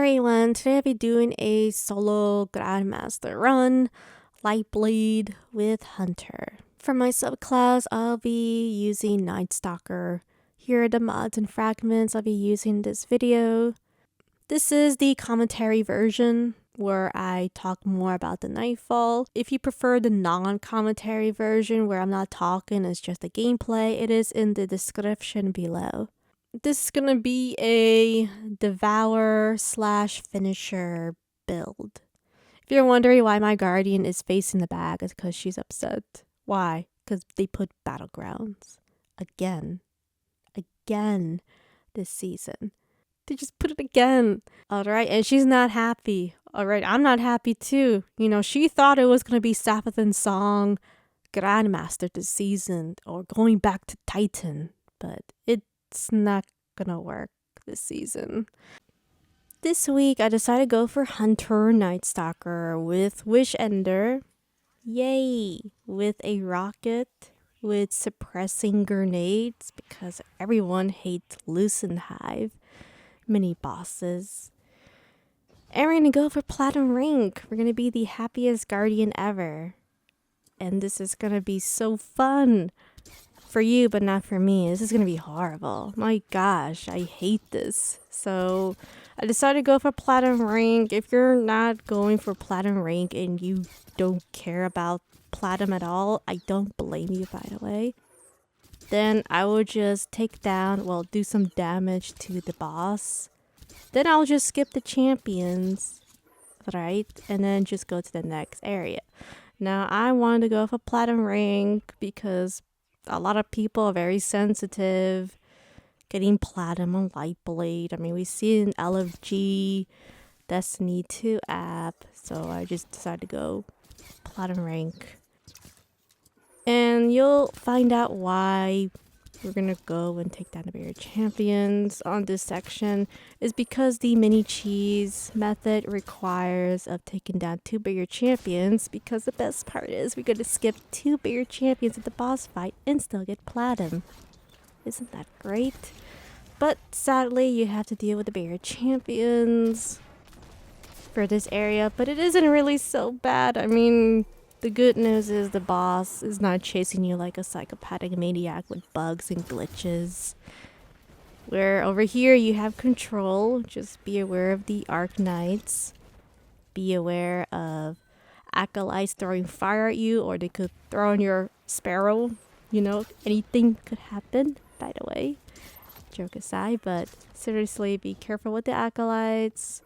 everyone, today I'll be doing a solo Grandmaster run, Lightblade with Hunter. For my subclass, I'll be using Night Stalker. Here are the mods and fragments I'll be using in this video. This is the commentary version where I talk more about the nightfall. If you prefer the non-commentary version where I'm not talking, it's just the gameplay, it is in the description below. This is gonna be a devour / finisher build. If you're wondering why my guardian is facing the back, it's because she's upset. Why? Because they put battlegrounds again this season. They just put it again. Alright, and she's not happy. Alright, I'm not happy too. You know, she thought it was gonna be Sapathan's song Grandmaster this season or going back to Titan, but it's not gonna work this season. This week I decided to go for Hunter Night Stalker with Wish Ender. Yay! With a rocket with suppressing grenades because everyone hates Lucent Hive mini bosses. And we're gonna go for Platinum Rank. We're gonna be the happiest guardian ever. And this is gonna be so fun. For you, but not for me. This is gonna be horrible. My gosh, I hate this. So I decided to go for Platinum Rank. If you're not going for Platinum Rank and you don't care about Platinum at all, I don't blame you, by the way. Then I will just take down, well, do some damage to the boss. Then I'll just skip the champions, right? And then just go to the next area. Now I wanted to go for Platinum Rank because a lot of people are very sensitive getting platinum on Lightblade. I mean, we see it in LFG, Destiny 2 app, so I just decided to go Platinum Rank. And you'll find out why we're gonna go and take down the barrier champions on this section is because the mini cheese method requires of taking down 2 barrier champions, because the best part is we're gonna skip 2 barrier champions at the boss fight and still get platinum. Isn't that great? But sadly you have to deal with the barrier champions for this area, but it isn't really so bad. I mean, the good news is the boss is not chasing you like a psychopathic maniac with bugs and glitches. Where over here you have control. Just be aware of the Arc Knights. Be aware of acolytes throwing fire at you, or they could throw on your sparrow. You know, anything could happen, by the way. Joke aside, but seriously, be careful with the acolytes.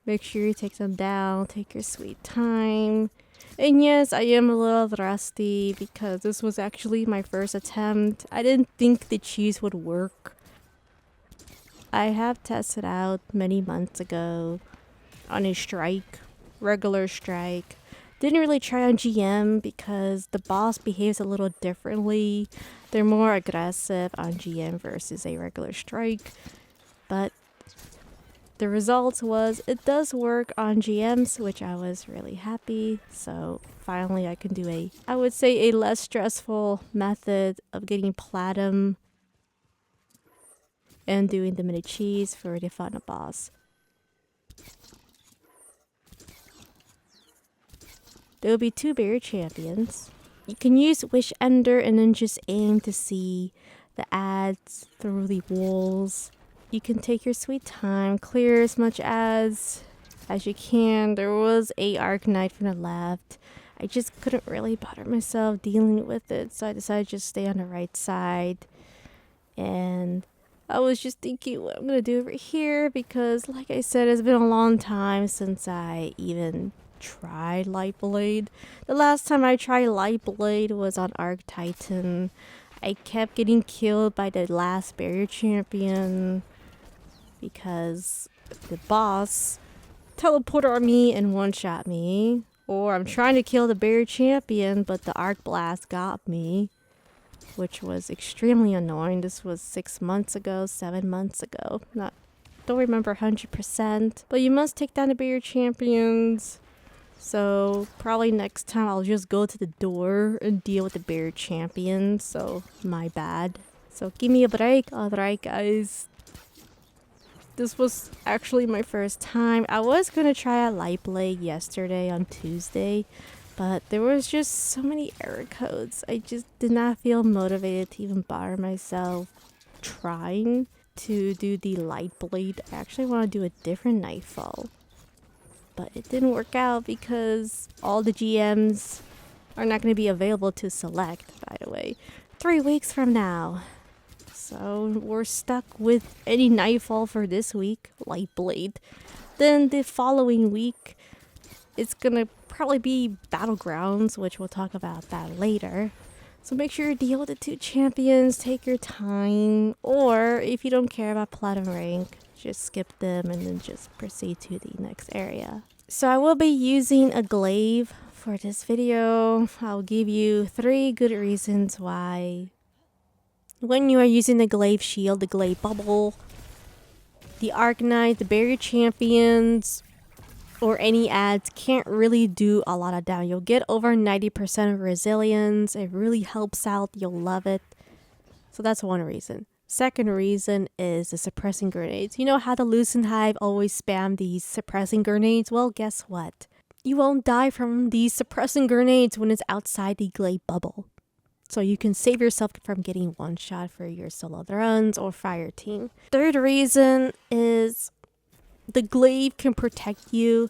Make sure you take them down. Take your sweet time. And yes, I am a little rusty because this was actually my first attempt. I didn't think the cheese would work. I have tested out many months ago on a strike, regular strike. Didn't really try on GM because the boss behaves a little differently. They're more aggressive on GM versus a regular strike. But the result was it does work on GMs, which I was really happy. So finally I can do I would say a less stressful method of getting platinum and doing the mini cheese for the final boss. There will be 2 barrier champions. You can use Wish Ender and then just aim to see the ads through the walls. You can take your sweet time, clear as much as you can. There was a Arc Knight from the left. I just couldn't really bother myself dealing with it, so I decided to just stay on the right side. And I was just thinking what I'm gonna do over here because, like I said, it's been a long time since I even tried Lightblade. The last time I tried Lightblade was on Arc Titan. I kept getting killed by the last barrier champion because the boss teleported on me and one-shot me. Or I'm trying to kill the barrier champion, but the arc blast got me, which was extremely annoying. This was 6 months ago, 7 months ago. Don't remember 100%. But you must take down the barrier champions. So probably next time I'll just go to the door and deal with the barrier champions. So my bad. So give me a break. Alright guys. this was actually my first time. I was gonna try a Lightblade yesterday on Tuesday, but there was just so many error codes. I just did not feel motivated to even bother myself trying to do the Lightblade. I actually want to do a different nightfall, but it didn't work out because all the GMs are not going to be available to select, by the way, 3 weeks from now. So we're stuck with any nightfall for this week, Lightblade. Then the following week, it's gonna probably be Battlegrounds, which we'll talk about that later. So make sure you deal with the 2 champions, take your time, or if you don't care about Platinum Rank, just skip them and then just proceed to the next area. So I will be using a glaive for this video. I'll give you 3 good reasons why. When you are using the glaive shield, the glaive bubble, the Arcanite, the barrier champions, or any ads can't really do a lot of damage. You'll get over 90% of resilience. It really helps out. You'll love it. So that's one reason. Second reason is the suppressing grenades. You know how the Lucent Hive always spam these suppressing grenades? Well, guess what? You won't die from these suppressing grenades when it's outside the glaive bubble. So you can save yourself from getting one shot for your solo runs or Fireteam. Third reason is the glaive can protect you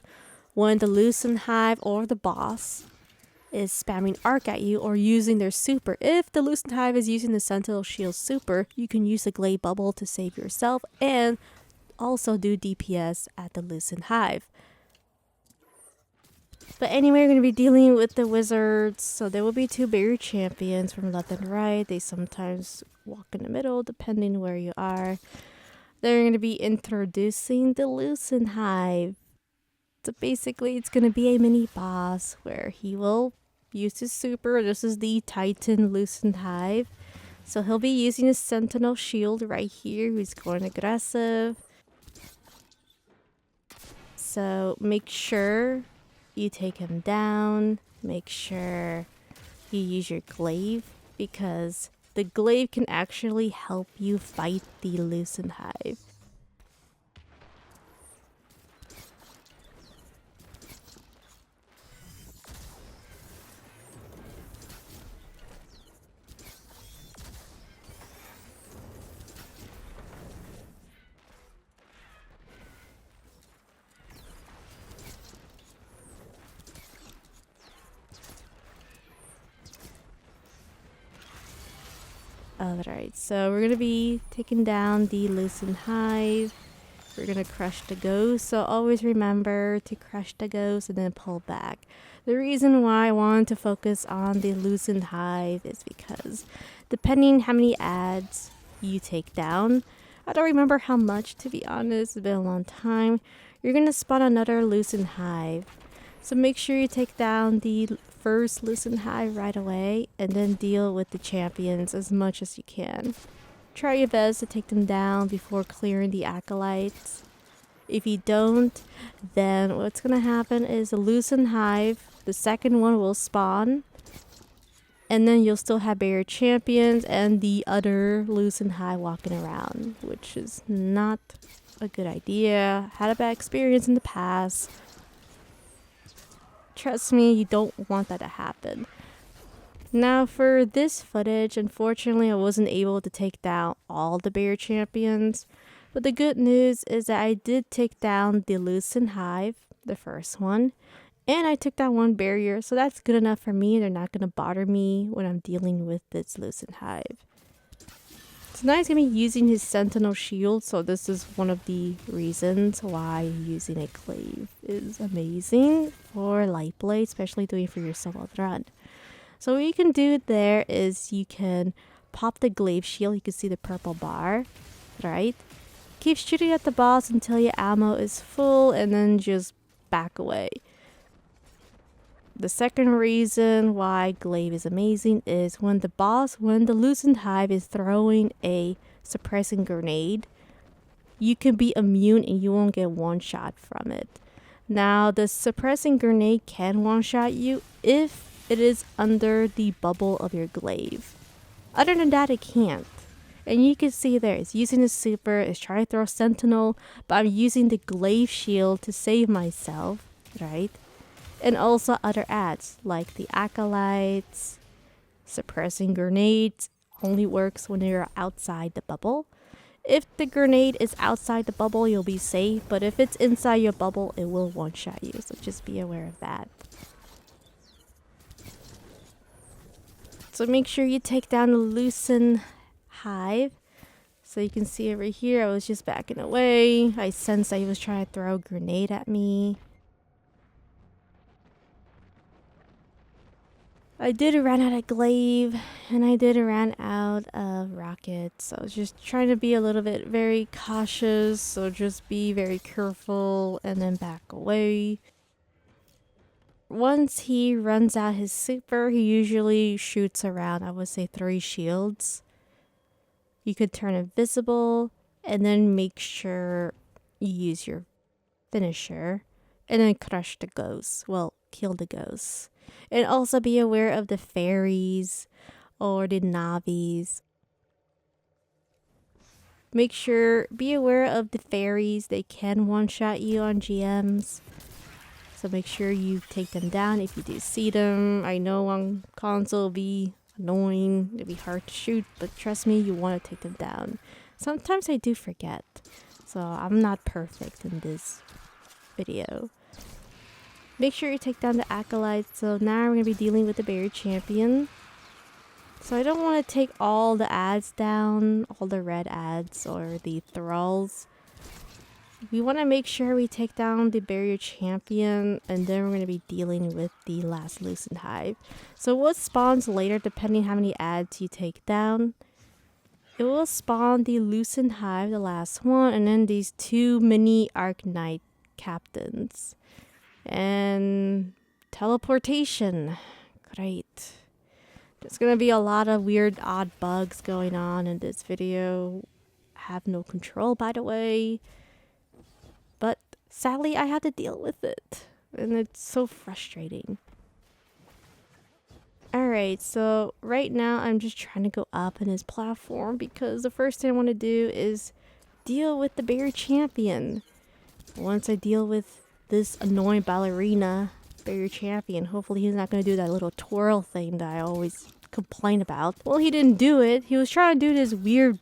when the Lucent Hive or the boss is spamming arc at you or using their super. If the Lucent Hive is using the Sentinel Shield super, you can use the glaive bubble to save yourself and also do DPS at the Lucent Hive. But anyway, we're going to be dealing with the wizards. So there will be 2 barrier champions from left and right. They sometimes walk in the middle depending where you are. They're going to be introducing the Lucent Hive. So basically, it's going to be a mini boss where he will use his super. This is the Titan Lucent Hive. So he'll be using his Sentinel Shield right here. He's going aggressive. So make sure you take him down. Make sure you use your glaive, because the glaive can actually help you fight the Lucent Hive. Alright, so we're going to be taking down the Lucent Hive. We're going to crush the ghost, so always remember to crush the ghost and then pull back. The reason why I want to focus on the Lucent Hive is because depending how many ads you take down, I don't remember how much, to be honest, it's been a long time, you're going to spawn another Lucent Hive. So make sure you take down the first Lucent Hive right away and then deal with the champions as much as you can. Try your best to take them down before clearing the acolytes. If you don't, then what's going to happen is the Lucent Hive, the second one, will spawn, and then you'll still have barrier champions and the other Lucent Hive walking around, which is not a good idea. Had a bad experience in the past. Trust me, you don't want that to happen. Now for this footage, unfortunately I wasn't able to take down all the barrier champions. But the good news is that I did take down the Lucent Hive, the first one. And I took down 1 barrier, so that's good enough for me. They're not going to bother me when I'm dealing with this Lucent Hive. So now he's going to be using his Sentinel Shield, so this is one of the reasons why using a glaive is amazing for Lightblade, especially doing it for your solo run. So what you can do there is you can pop the glaive shield. You can see the purple bar, right? Keep shooting at the boss until your ammo is full and then just back away. The second reason why glaive is amazing is when the Lucent Hive is throwing a suppressing grenade, you can be immune and you won't get one shot from it. Now, the suppressing grenade can one shot you if it is under the bubble of your glaive. Other than that, it can't. And you can see there, it's using the super, it's trying to throw Sentinel, but I'm using the glaive shield to save myself, right? And also other ads, like the acolytes, suppressing grenades, only works when you're outside the bubble. If the grenade is outside the bubble, you'll be safe, but if it's inside your bubble, it will one-shot you, so just be aware of that. So make sure you take down the Lucent Hive. So you can see over here, I was just backing away. I sensed that he was trying to throw a grenade at me. I did run out of glaive, and I did run out of rockets. So I was just trying to be a little bit very cautious. So just be very careful and then back away. Once he runs out his super, he usually shoots around, I would say 3 shields. You could turn invisible and then make sure you use your finisher and then crush the ghosts. Well, kill the ghosts. And also be aware of the fairies or the navis. Make sure, be aware of the fairies. They can one-shot you on GMs. So make sure you take them down if you do see them. I know on console it'll be annoying, it'll be hard to shoot, but trust me, you want to take them down. Sometimes I do forget, so I'm not perfect in this video. Make sure you take down the acolytes. So now we're going to be dealing with the barrier champion. So I don't want to take all the ads down, all the red ads or the thralls. We want to make sure we take down the barrier champion, and then we're going to be dealing with the last Lucent Hive. So what spawns later, depending how many ads you take down, it will spawn the Lucent Hive, the last one, and then these 2 mini Arc Knight captains. And teleportation. Great. There's going to be a lot of weird, odd bugs going on in this video. I have no control, by the way. But sadly, I had to deal with it. And it's so frustrating. Alright, so right now I'm just trying to go up in his platform because the first thing I want to do is deal with the barrier champion. Once I deal with this annoying ballerina barrier champion, hopefully he's not going to do that little twirl thing that I always complain about. Well, he didn't do it. He was trying to do this weird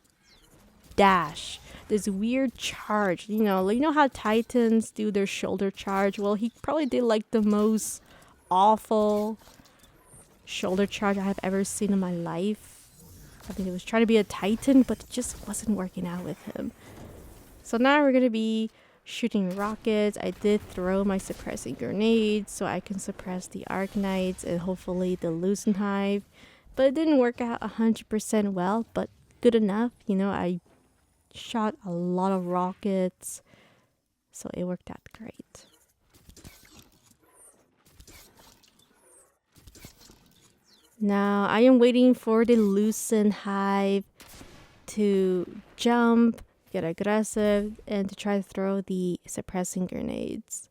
dash. This weird charge, you know how Titans do their shoulder charge? Well, he probably did like the most awful shoulder charge I have ever seen in my life. I think he was trying to be a Titan, but it just wasn't working out with him. So now we're going to be shooting rockets. I did throw my suppressing grenades so I can suppress the Arc Knights and hopefully the Lucent Hive. But it didn't work out 100% well, but good enough. You know, I shot a lot of rockets, so it worked out great. Now I am waiting for the Lucent Hive to jump, get aggressive, and to try to throw the suppressing grenades.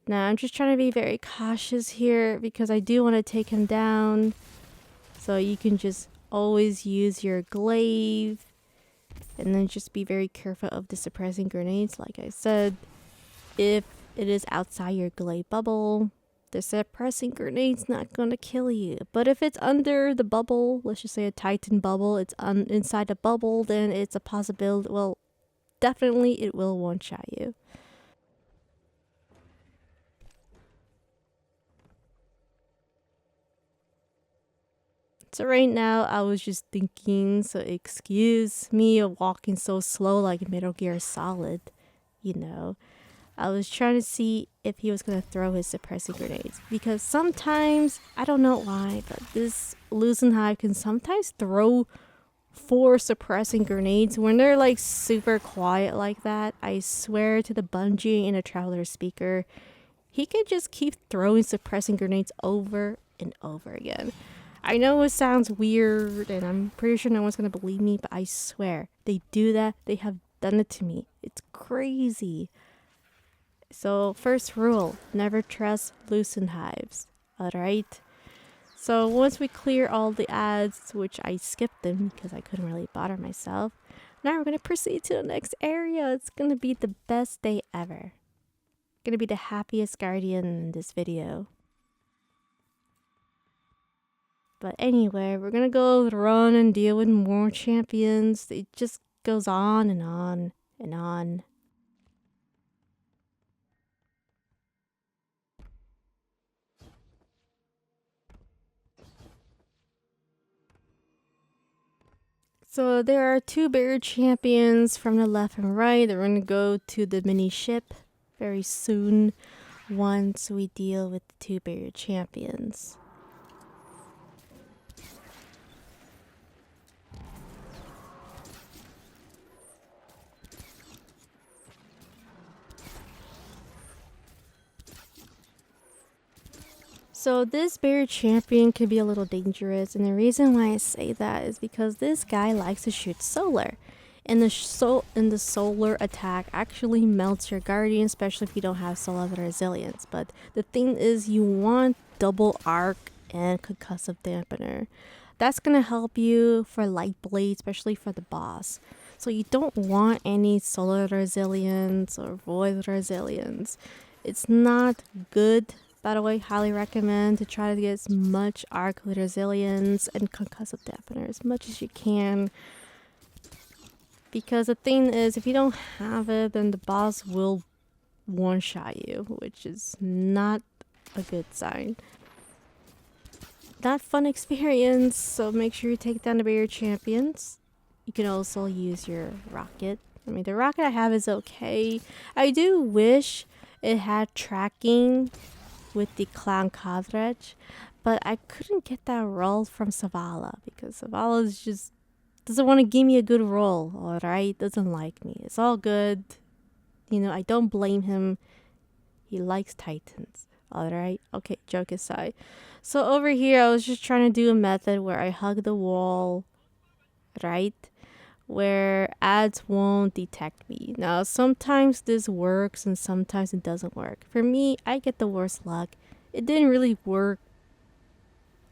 Now I'm just trying to be very cautious here because I do want to take him down. So you can just always use your glaive. And then just be very careful of the suppressing grenades. Like I said, if it is outside your glaive bubble, the suppressing grenade's not going to kill you. But if it's under the bubble, let's just say a Titan bubble, it's inside the bubble, then it's a possibility. Well, definitely it will one-shot you. So right now, I was just thinking, so excuse me of walking so slow like Metal Gear Solid, you know. I was trying to see if he was going to throw his suppressing grenades. Because sometimes, I don't know why, but this Lucent Hive can sometimes throw 4 suppressing grenades when they're like super quiet like that. I swear to the Bungie in a Traveler speaker, he could just keep throwing suppressing grenades over and over again. I know it sounds weird and I'm pretty sure no one's going to believe me, but I swear they do that. They have done it to me. It's crazy. So first rule, never trust Lucent Hives. Alright? So once we clear all the ads, which I skipped them because I couldn't really bother myself, now we're going to proceed to the next area. It's going to be the best day ever. Going to be the happiest guardian in this video. But anyway, we're going to go run and deal with more champions. It just goes on and on and on. So there are 2 barrier champions from the left and right. They're going to go to the mini ship very soon once we deal with the 2 barrier champions. So this barrier champion could be a little dangerous, and the reason why I say that is because this guy likes to shoot solar. And the solar attack actually melts your guardian, especially if you don't have solar resilience. But the thing is, you want double arc and concussive dampener. That's gonna help you for Lightblade, especially for the boss. So you don't want any solar resilience or void resilience. It's not good. By the way, highly recommend to try to get as much arc resilience and concussive dampener as much as you can. Because the thing is, if you don't have it, then the boss will one-shot you, which is not a good sign. Not fun experience, so make sure you take down the barrier champions. You can also use your rocket. I mean, the rocket I have is okay. I do wish it had tracking with the clown coverage, but I couldn't get that roll from Zavala because Zavala is just doesn't want to give me a good roll. All right, doesn't like me. It's all good, you know. I don't blame him. He likes Titans. All right, okay, joke aside. So over here I was just trying to do a method where I hug the wall, right, where ads won't detect me. Now, sometimes this works and sometimes it doesn't work. For me, I get the worst luck. It didn't really work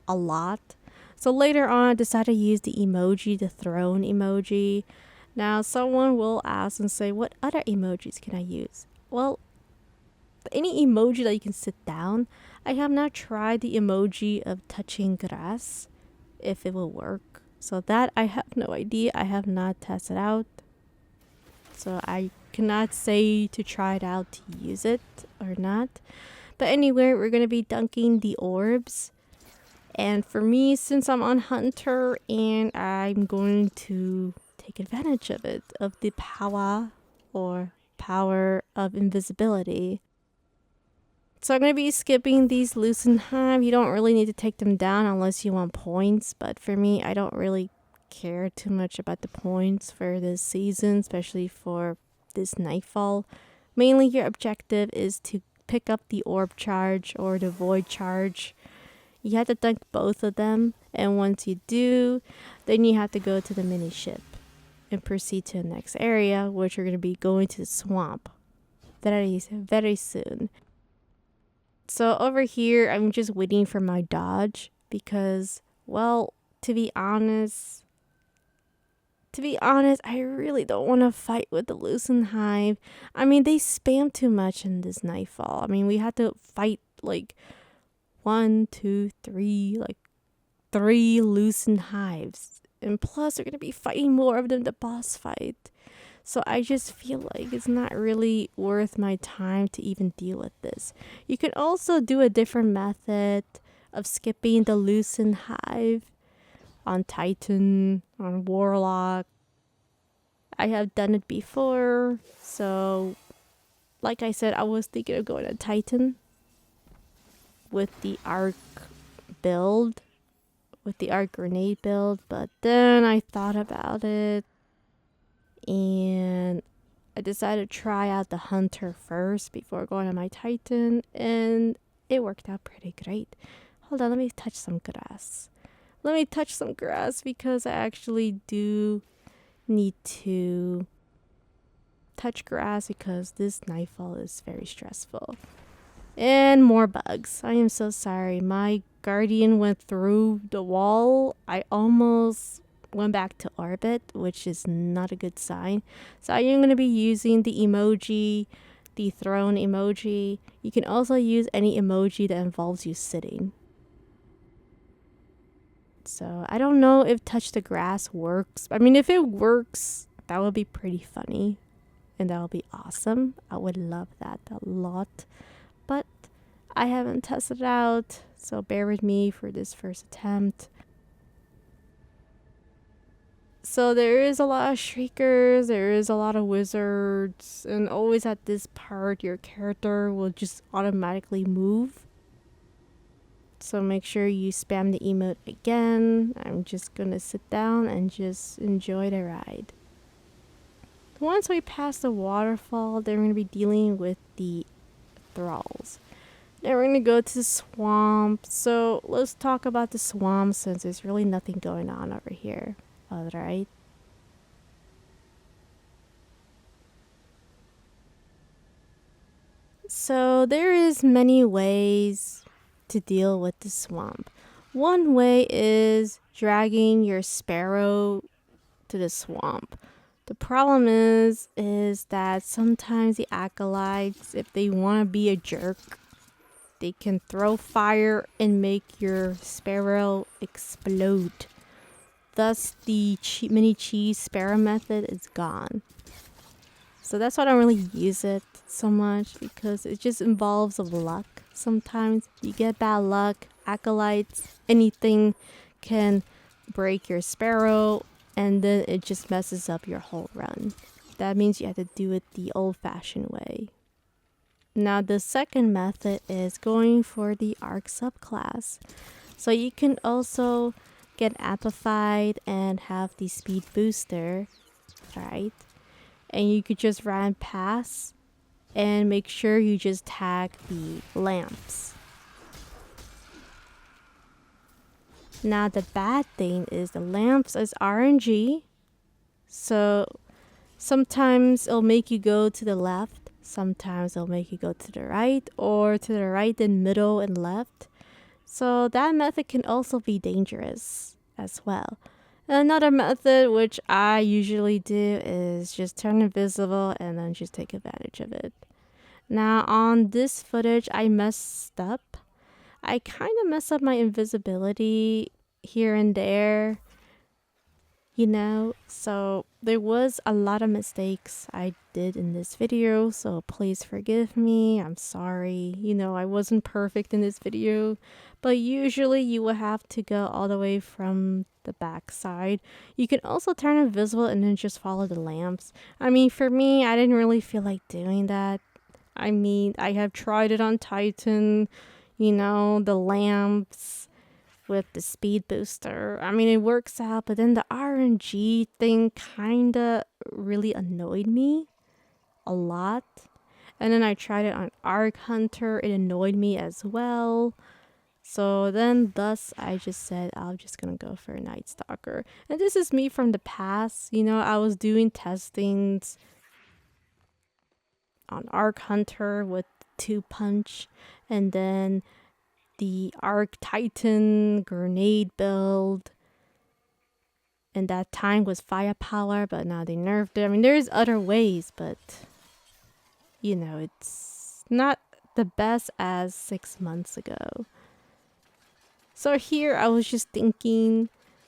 a lot. So later on, I decided to use the emoji, the throne emoji. Now, someone will ask and say, what other emojis can I use? Well, any emoji that you can sit down. I have not tried the emoji of touching grass, if it will work. So that I have no idea. I have not tested out. So I cannot say to try it out to use it or not. But anyway, we're going to be dunking the orbs. And for me, since I'm on Hunter and I'm going to take advantage of it, of the POWAH or power of invisibility. So I'm going to be skipping these Lucent Hive. You don't really need to take them down unless you want points. But for me, I don't really care too much about the points for this season, especially for this nightfall. Mainly your objective is to pick up the orb charge or the void charge. You have to dunk both of them. And once you do, then you have to go to the mini ship and proceed to the next area, which you're going to be going to the swamp very, very soon. So over here, I'm just waiting for my dodge because, well, to be honest, I really don't want to fight with the Lucent Hive. I mean, they spam too much in this nightfall. I mean, we had to fight like 1, 2, 3, like 3 Lucent Hives. And plus, we're going to be fighting more of them the boss fight. So I just feel like it's not really worth my time to even deal with this. You can also do a different method of skipping the Lucent Hive on Titan, on Warlock. I have done it before. So, like I said, I was thinking of going to Titan with the arc build, with the arc grenade build. But then I thought about it. And I decided to try out the Hunter first before going on my Titan, and it worked out pretty great. Hold on, let me touch some grass. Let me touch some grass because I actually do need to touch grass because this nightfall is very stressful. And more bugs. I am so sorry. My guardian went through the wall. I almost went back to orbit, which is not a good sign. So I am going to be using the emoji, the throne emoji. You can also use any emoji that involves you sitting. So I don't know if touch the grass works. I mean, if it works, that would be pretty funny. And that would be awesome. I would love that a lot. But I haven't tested it out, so bear with me for this first attempt. So there is a lot of shriekers, there is a lot of wizards, and always at this part your character will just automatically move. So make sure you spam the emote again. I'm just gonna sit down and just enjoy the ride. Once we pass the waterfall, then we're gonna be dealing with the thralls. Then we're gonna go to the swamp. So let's talk about the swamp since there's really nothing going on over here. Alright. So there is many ways to deal with the swamp. One way is dragging your sparrow to the swamp. The problem is that sometimes the acolytes, if they want to be a jerk, they can throw fire and make your sparrow explode. Thus, the mini cheese sparrow method is gone. So that's why I don't really use it so much, because it just involves of luck. Sometimes you get bad luck, acolytes, anything can break your sparrow, and then it just messes up your whole run. That means you have to do it the old-fashioned way. Now the second method is going for the Arc subclass. So you can also get amplified and have the speed booster, right? And you could just run past and make sure you just tag the lamps. Now the bad thing is the lamps is RNG. So sometimes it'll make you go to the left. Sometimes it'll make you go to the right, or to the right and middle and left. So that method can also be dangerous as well. Another method which I usually do is just turn invisible and then just take advantage of it. Now on this footage I messed up. I kind of messed up my invisibility here and there, you know, so there was a lot of mistakes I did in this video, so please forgive me. I'm sorry, you know, I wasn't perfect in this video, but usually you will have to go all the way from the back side. You can also turn invisible and then just follow the lamps. I mean, for me, I didn't really feel like doing that. I mean, I have tried it on Titan, you know, the lamps with the speed booster. I mean, it works out, but then the RNG thing kinda really annoyed me a lot. And then I tried it on Arc Hunter, it annoyed me as well. So then thus I just said I'm just gonna go for a Night Stalker. And this is me from the past, you know, I was doing testings on Arc Hunter with 2-punch, and then the Arc Titan grenade build, and that time was firepower, but now they nerfed it. I mean, there's other ways, but you know, it's not the best as 6 months ago. So here I was just thinking,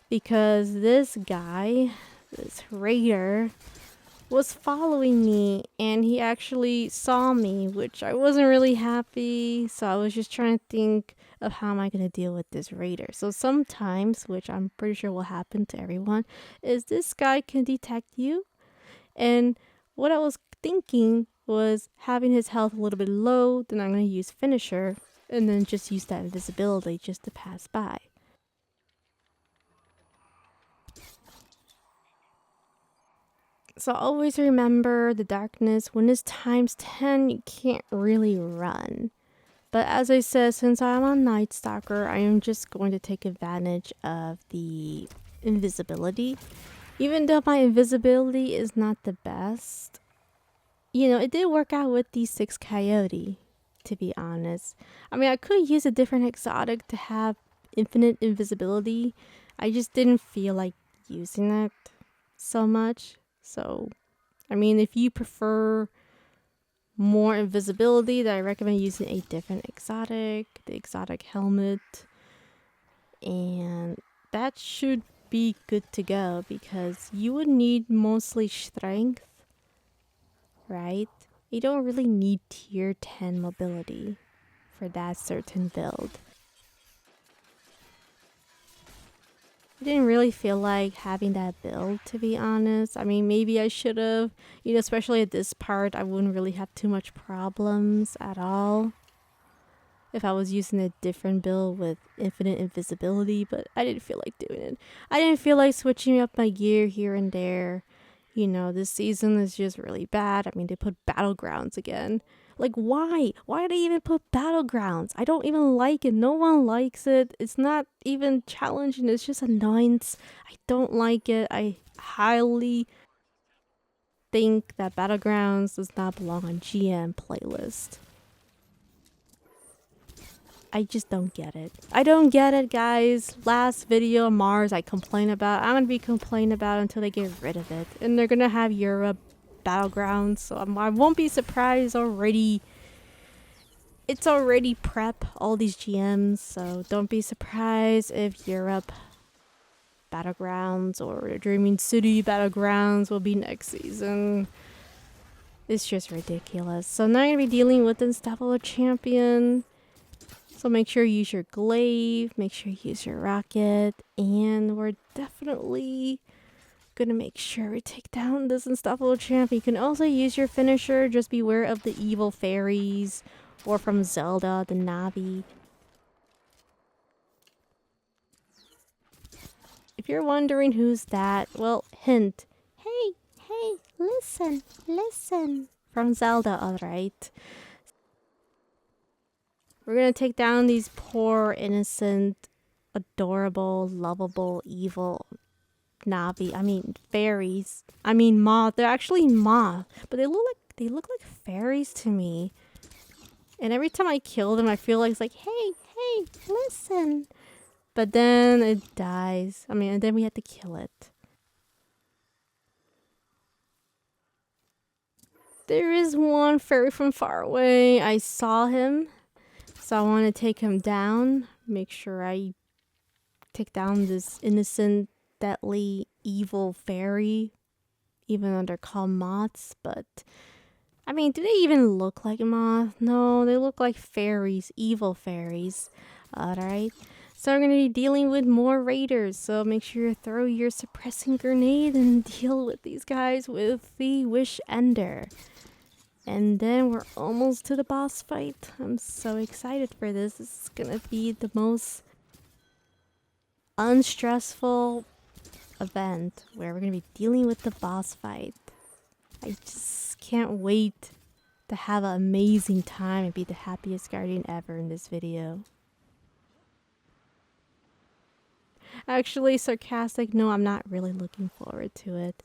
because this guy, this raider, was following me and he actually saw me, which I wasn't really happy. So I was just trying to think of how am I going to deal with this raider. So sometimes, which I'm pretty sure will happen to everyone, is this guy can detect you. And what I was thinking was having his health a little bit low, then I'm going to use finisher and then just use that invisibility just to pass by. So always remember the darkness. When it's times 10, you can't really run. But as I said, since I'm on Night Stalker, I am just going to take advantage of the invisibility. Even though my invisibility is not the best, you know, it did work out with the 6 coyote to be honest. I mean, I could use a different exotic to have infinite invisibility. I just didn't feel like using it so much. So, I mean, if you prefer more invisibility, then I recommend using a different exotic, the exotic helmet. And that should be good to go because you would need mostly strength, right? You don't really need tier 10 mobility for that certain build. I didn't really feel like having that build, to be honest. I mean, maybe I should have, you know, especially at this part, I wouldn't really have too much problems at all if I was using a different build with infinite invisibility, but I didn't feel like doing it. I didn't feel like switching up my gear here and there. You know, this season is just really bad. I mean, they put battlegrounds again. Like, why? Why did they even put battlegrounds? I don't even like it. No one likes it. It's not even challenging. It's just annoyance. I don't like it. I highly think that battlegrounds does not belong on GM playlist. I just don't get it. I don't get it, guys. Last video, Mars, I complained about. I'm going to be complaining about it until they get rid of it. And they're going to have Europe battlegrounds. So I won't be surprised already. It's already prep, all these GMs. So don't be surprised if Europe battlegrounds or Dreaming City battlegrounds will be next season. It's just ridiculous. So now I'm going to be dealing with Unstoppable Champion. So make sure you use your glaive, make sure you use your rocket, and we're definitely gonna make sure we take down this Unstoppable Champion. You can also use your finisher, just beware of the evil fairies, or from Zelda, the Navi. If you're wondering who's that, well, hint. Hey, listen. From Zelda, alright. We're gonna take down these poor, innocent, adorable, lovable, evil fairies. I mean moth. They're actually moth, but they look like fairies to me. And every time I kill them, I feel like it's like, hey, listen. But then it dies. I mean, and then we have to kill it. There is one fairy from far away. I saw him. So I want to take him down, make sure I take down this innocent, deadly, evil fairy, even though they're called moths. But, I mean, do they even look like a moth? No, they look like fairies, evil fairies. Alright, so we're going to be dealing with more raiders. So make sure you throw your suppressing grenade and deal with these guys with the Wish Ender. And then we're almost to the boss fight. I'm so excited for this. This is gonna be the most unstressful event where we're gonna be dealing with the boss fight. I just can't wait to have an amazing time and be the happiest guardian ever in this video. Actually, sarcastic, no, I'm not really looking forward to it.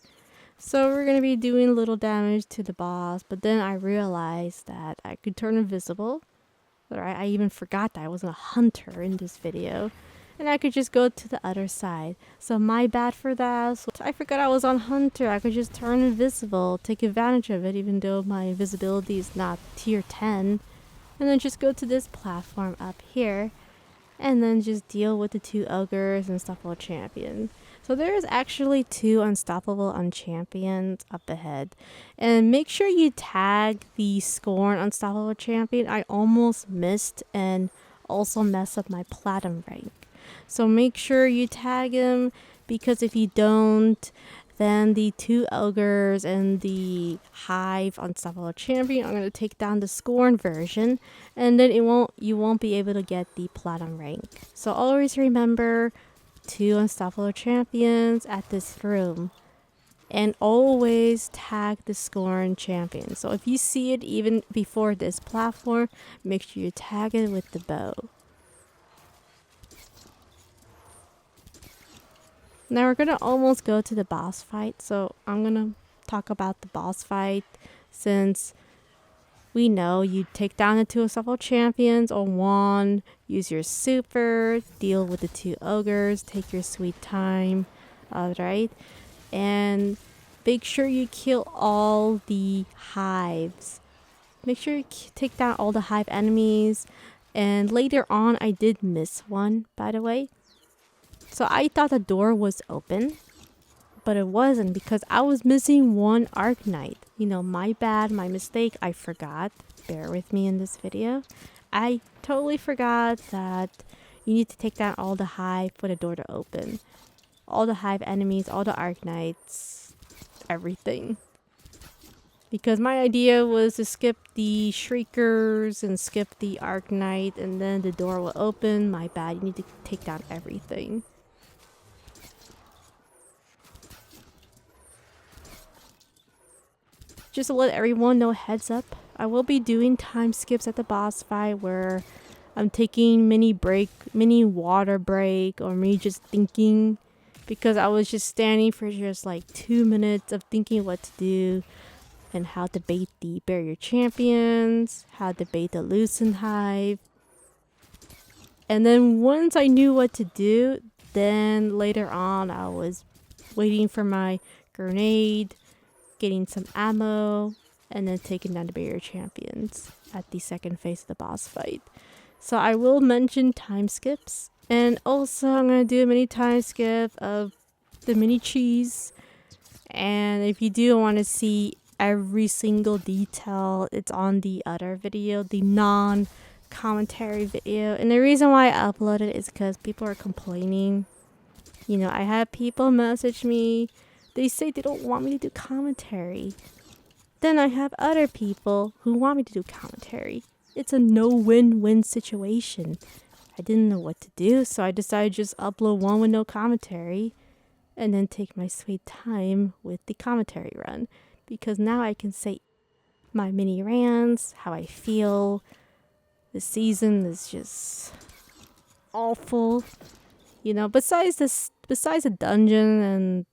So we're going to be doing little damage to the boss, but then I realized that I could turn invisible. I even forgot that I wasn't a hunter in this video. And I could just go to the other side. So my bad for that. So I forgot I was on hunter. I could just turn invisible, take advantage of it even though my invisibility is not tier 10. And then just go to this platform up here. And then just deal with the 2 ogres and Unstoppable Champion. So there's actually 2 Unstoppable Unchampions up ahead. And make sure you tag the Scorn Unstoppable Champion. I almost missed and also messed up my Platinum rank. So make sure you tag him, because if you don't, then the 2 ogres and the Hive Unstoppable Champion are going to take down the Scorn version, and then you won't be able to get the Platinum rank. So always remember 2 Unstoppable Champions at this room, and always tag the Scorn champion. So if you see it even before this platform, make sure you tag it with the bow. Now we're gonna almost go to the boss fight, so I'm gonna talk about the boss fight since We know you take down the 2 several champions on 1, use your super, deal with the 2 ogres, take your sweet time, alright? And make sure you kill all the hives. Make sure you take down all the hive enemies. And later on, I did miss one, by the way. So I thought the door was open, but it wasn't because I was missing 1 Arc Knight. You know, my bad, my mistake, I forgot. Bear with me in this video. I totally forgot that you need to take down all the hive for the door to open. All the hive enemies, all the Arc Knights, everything. Because my idea was to skip the Shriekers and skip the Arc Knight and then the door will open. My bad, you need to take down everything. Just to let everyone know, heads up, I will be doing time skips at the boss fight where I'm taking mini water break, or me just thinking, because I was just standing for just like 2 minutes of thinking what to do and how to bait the barrier champions, how to bait the Lucent Hive. And then once I knew what to do, then later on I was waiting for my grenade, getting some ammo, and then taking down the barrier champions at the second phase of the boss fight. So I will mention time skips, and also I'm going to do a mini time skip of the mini cheese. And if you do want to see every single detail, it's on the other video, the non-commentary video. And the reason why I uploaded it is because people are complaining. You know, I had people message me. They say they don't want me to do commentary. Then I have other people who want me to do commentary. It's a no-win-win situation. I didn't know what to do, so I decided to just upload one with no commentary and then take my sweet time with the commentary run. Because now I can say my mini rants, how I feel. The season is just awful. You know, besides the dungeon and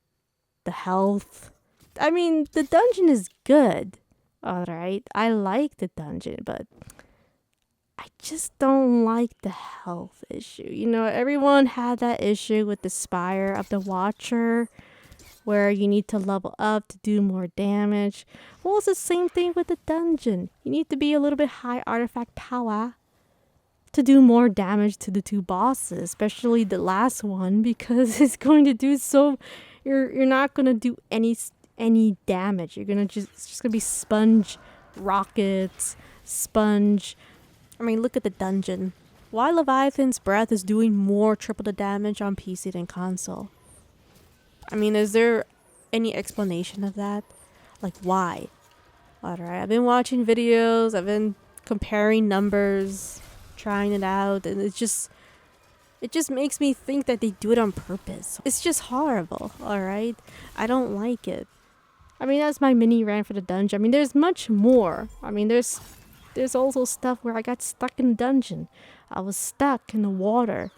the health. I mean, the dungeon is good. Alright, I like the dungeon, but I just don't like the health issue. You know, everyone had that issue with the Spire of the Watcher, where you need to level up to do more damage. Well, it's the same thing with the dungeon. You need to be a little bit high artifact POWAH to do more damage to the 2 bosses, especially the last one, because it's going to do so. You're not gonna do any damage. You're gonna it's just gonna be sponge rockets, sponge. I mean, look at the dungeon. Why Leviathan's Breath is doing more triple the damage on PC than console? I mean, is there any explanation of that? Like, why? Alright, I've been watching videos, I've been comparing numbers, trying it out, and it just makes me think that they do it on purpose. It's just horrible, alright? I don't like it. I mean, that's my mini rant for the dungeon. I mean, there's much more. I mean, there's also stuff where I got stuck in the dungeon. I was stuck in the water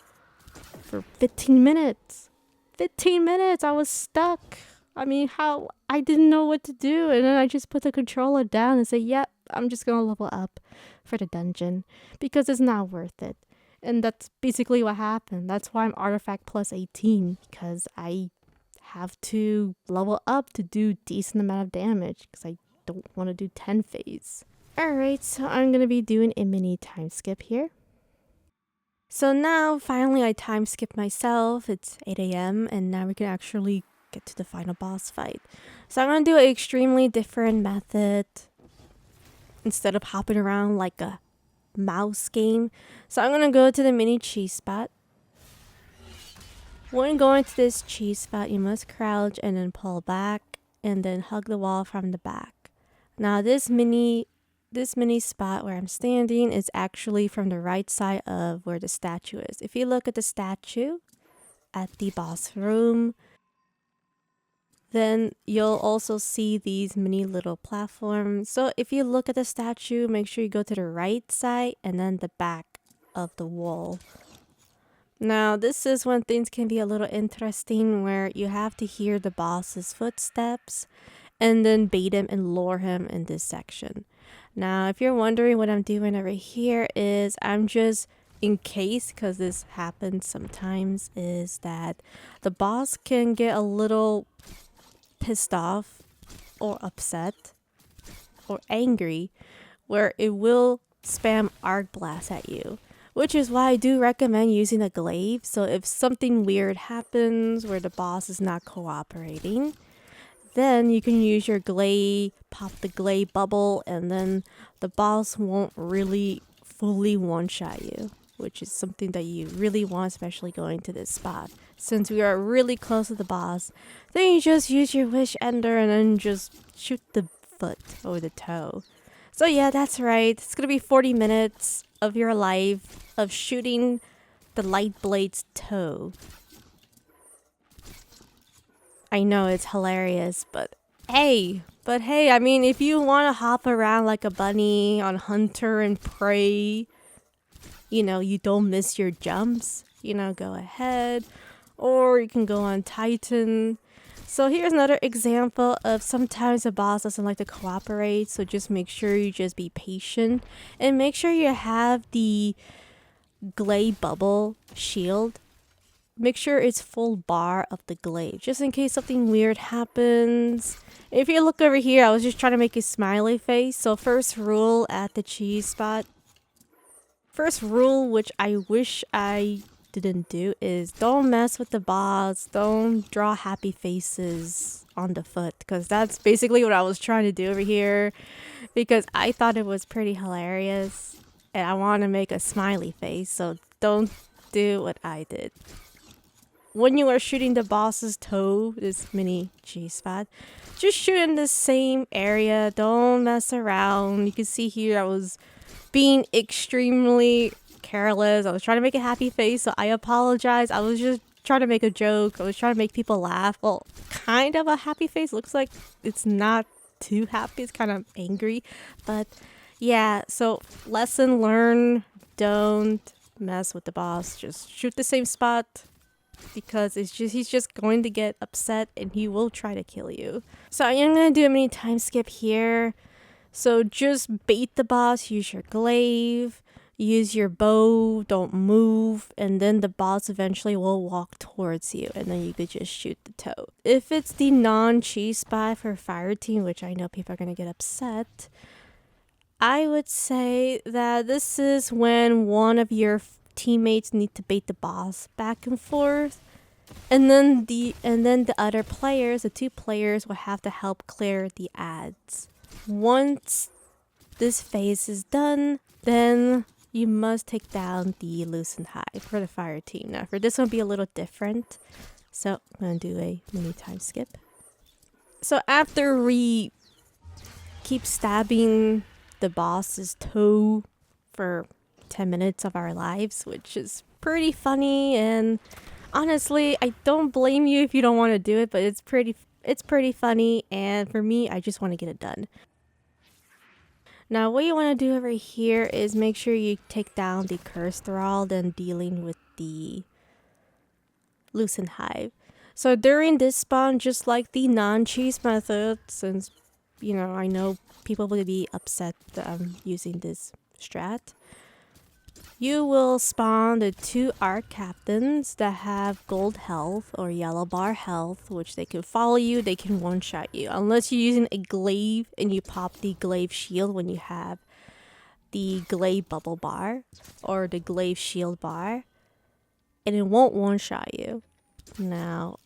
for 15 minutes. 15 minutes, I was stuck. I mean, how? I didn't know what to do. And then I just put the controller down and say, yep, I'm just going to level up for the dungeon. Because it's not worth it. And that's basically what happened. That's why I'm artifact plus 18. Because I have to level up to do decent amount of damage. Because I don't want to do 10 phase. Alright, so I'm going to be doing a mini time skip here. So now, finally, I time skipped myself. It's 8 a.m. and now we can actually get to the final boss fight. So I'm going to do an extremely different method instead of hopping around like a mouse game. So I'm going to go to the mini cheese spot. When going to this cheese spot, you must crouch and then pull back and then hug the wall from the back. Now this mini spot where I'm standing is actually from the right side of where the statue is. If you look at the statue at the boss room, then you'll also see these mini little platforms. So if you look at the statue, make sure you go to the right side and then the back of the wall. Now this is when things can be a little interesting, where you have to hear the boss's footsteps and then bait him and lure him in this section. Now, if you're wondering what I'm doing over here is I'm just, in case, because this happens sometimes, is that the boss can get a little pissed off or upset or angry where it will spam arc blast at you. Which is why I do recommend using a glaive. So if something weird happens where the boss is not cooperating, then you can use your glaive, pop the glaive bubble, and then the boss won't really fully one-shot you, which is something that you really want, especially going to this spot. Since we are really close to the boss, then you just use your wish ender and then just shoot the foot or the toe. So yeah, that's right. It's gonna be 40 minutes of your life of shooting the Lightblade's toe. I know it's hilarious, but hey, I mean, if you want to hop around like a bunny on hunter and prey, you know, you don't miss your jumps, you know, go ahead. Or you can go on Titan. So here's another example of sometimes the boss doesn't like to cooperate, so just make sure you just be patient. And make sure you have the glaive bubble shield. Make sure it's full bar of the glaive, just in case something weird happens. If you look over here, I was just trying to make a smiley face. So first rule at the cheese spot. First rule, which I wish I didn't do, is don't mess with the boss. Don't draw happy faces on the foot, because that's basically what I was trying to do over here, because I thought it was pretty hilarious and I want to make a smiley face. So don't do what I did. When you are shooting the boss's toe, this mini G-spot, just shoot in the same area. Don't mess around. You can see here I was being extremely careless. I was trying to make a happy face, so I apologize. I was just trying to make a joke. I was trying to make people laugh. Well, kind of a happy face. Looks like it's not too happy. It's kind of angry. But yeah, so lesson learned. Don't mess with the boss. Just shoot the same spot, because he's just going to get upset and he will try to kill you. So I am going to do a mini time skip here. So just bait the boss, use your glaive, use your bow, don't move, and then the boss eventually will walk towards you, and then you could just shoot the toe. If it's the non-cheese spot for Fireteam, which I know people are going to get upset, I would say that this is when one of your teammates need to bait the boss back and forth, and then the other players, the two players, will have to help clear the ads. Once this phase is done, then you must take down the Lucent Hive for the Fireteam. Now for this one be a little different, so I'm gonna do a mini time skip. So after we keep stabbing the boss's toe for 10 minutes of our lives, which is pretty funny, and honestly I don't blame you if you don't want to do it, but it's pretty funny, and for me I just want to get it done. Now what you want to do over here is make sure you take down the Cursed Thrall, then dealing with the Lucent Hive. So during this spawn, just like the non-cheese method, since you know I know people will be upset that I'm using this strat, you will spawn the 2 arc captains that have gold health or yellow bar health, which they can follow you, they can one-shot you. Unless you're using a glaive and you pop the glaive shield when you have the glaive bubble bar or the glaive shield bar, and it won't one-shot you. Now,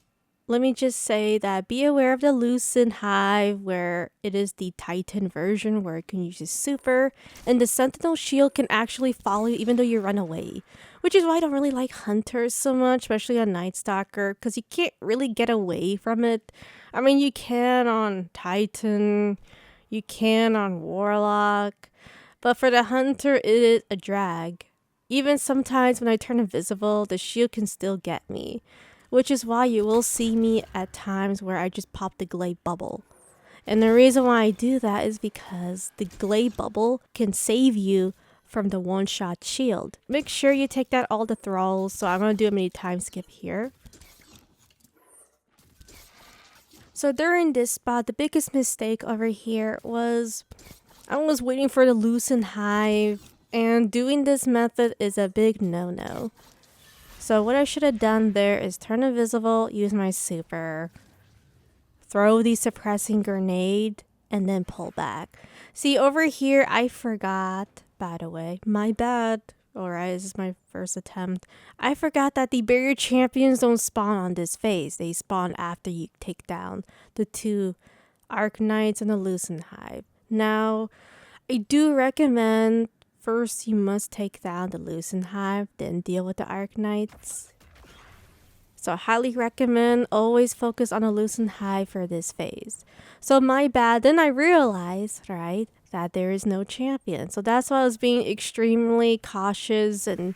let me just say that be aware of the Lucent Hive, where it is the Titan version where it can use its super, and the Sentinel shield can actually follow you even though you run away. Which is why I don't really like Hunters so much, especially on Night Stalker, because you can't really get away from it. I mean, you can on Titan, you can on Warlock, but for the Hunter, it is a drag. Even sometimes when I turn invisible, the shield can still get me. Which is why you will see me at times where I just pop the glaive bubble. And the reason why I do that is because the glaive bubble can save you from the one-shot shield. Make sure you take out all the thralls, so I'm going to do a mini time skip here. So during this spot, the biggest mistake over here was I was waiting for the Lucent Hive, and doing this method is a big no-no. So what I should have done there is turn invisible, use my super, throw the suppressing grenade, and then pull back. See, over here, I forgot, by the way, my bad. Alright, this is my first attempt. I forgot that the barrier champions don't spawn on this phase. They spawn after you take down the 2 Arc Knights and the Lucent Hive. Now, I do recommend first you must take down the Lucent Hive, then deal with the Arc Knights. So I highly recommend always focus on the Lucent Hive for this phase. So my bad, then I realized, right, that there is no champion. So that's why I was being extremely cautious and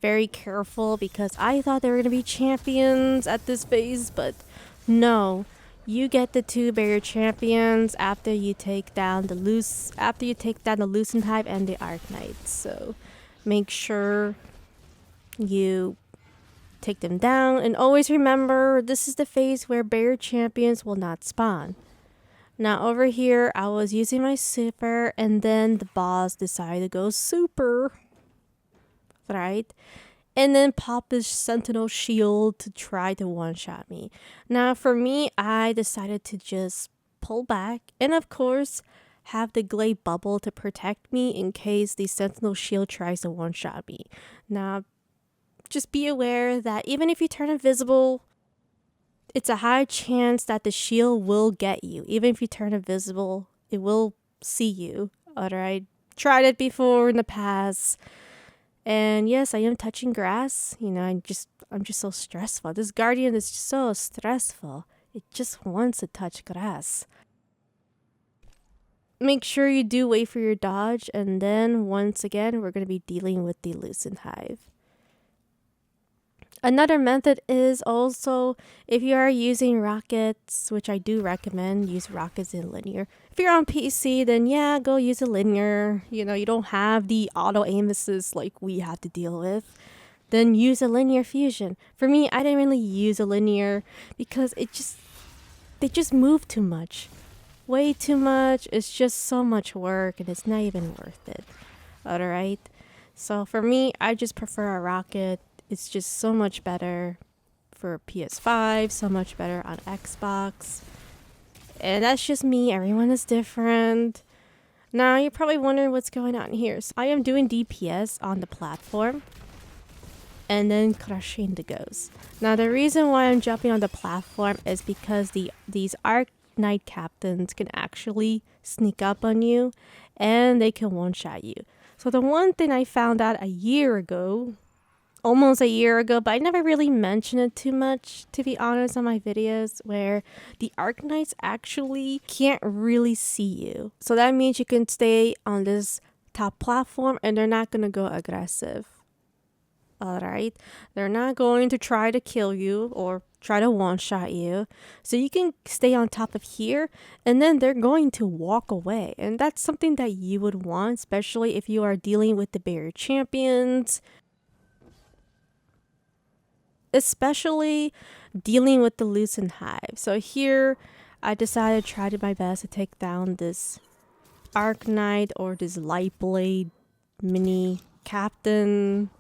very careful, because I thought there were going to be champions at this phase, but no. You get the 2 barrier champions after you take down the Lucent Hive and the Arc Knights. So make sure you take them down, and always remember this is the phase where barrier champions will not spawn. Now over here I was using my super, and then the boss decided to go super, right? And then pop his sentinel shield to try to one-shot me. Now for me, I decided to just pull back, and of course have the glaive bubble to protect me in case the sentinel shield tries to one-shot me. Now just be aware that even if you turn invisible, it's a high chance that the shield will get you. Even if you turn invisible, it will see you. Alright, tried it before in the past. And yes, I am touching grass. You know, I'm just so stressful. This guardian is so stressful. It just wants to touch grass. Make sure you do wait for your dodge, and then once again, we're going to be dealing with the Lucent Hive. Another method is also, if you are using rockets, which I do recommend, use rockets in linear. If you're on PC, then yeah, go use a linear. You know, you don't have the auto aim assist like we have to deal with. Then use a linear fusion. For me, I didn't really use a linear because they just move too much. Way too much. It's just so much work, and it's not even worth it. Alright? So for me, I just prefer a rocket. It's just so much better for PS5, so much better on Xbox. And that's just me. Everyone is different. Now, you're probably wondering what's going on here. So I am doing DPS on the platform and then crushing the ghosts. Now, the reason why I'm jumping on the platform is because these Arc Knight captains can actually sneak up on you, and they can one-shot you. So the one thing I found out almost a year ago, but I never really mentioned it too much, to be honest, on my videos, where the Arc Knights actually can't really see you. So that means you can stay on this top platform and they're not going to go aggressive. Alright? They're not going to try to kill you or try to one-shot you. So you can stay on top of here, and then they're going to walk away. And that's something that you would want, especially if you are dealing with the barrier champions, especially dealing with the Lucent Hive. So here, I decided to try my best to take down this Arc Knight or this Lightblade mini captain.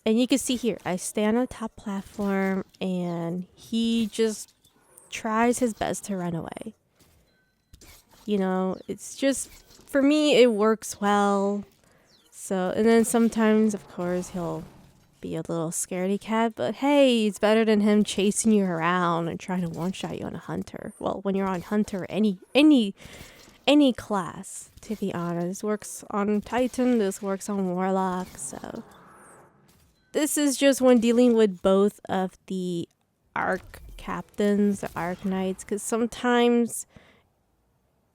And you can see here, I stand on the top platform, and he just tries his best to run away. You know, it's just, for me, it works well. So, and then sometimes, of course, he'll be a little scaredy cat, but hey, it's better than him chasing you around and trying to one-shot you on a hunter. Well, when you're on hunter, any class, to be honest. This works on Titan, this works on Warlock, so this is just when dealing with both of the Arc captains, the Arc Knights, because sometimes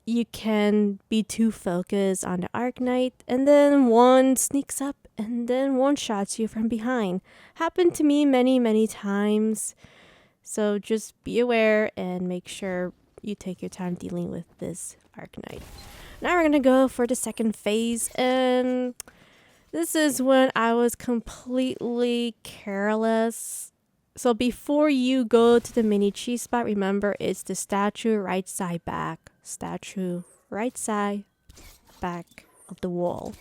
you can be too focused on the Arc Knight, and then one sneaks up and then one shots you from behind. Happened to me many times. So just be aware and make sure you take your time dealing with this Arc Knight. Now we're going to go for the second phase, and this is when I was completely careless. So before you go to the mini cheese spot, remember it's the statue right side back. Statue right side back of the wall.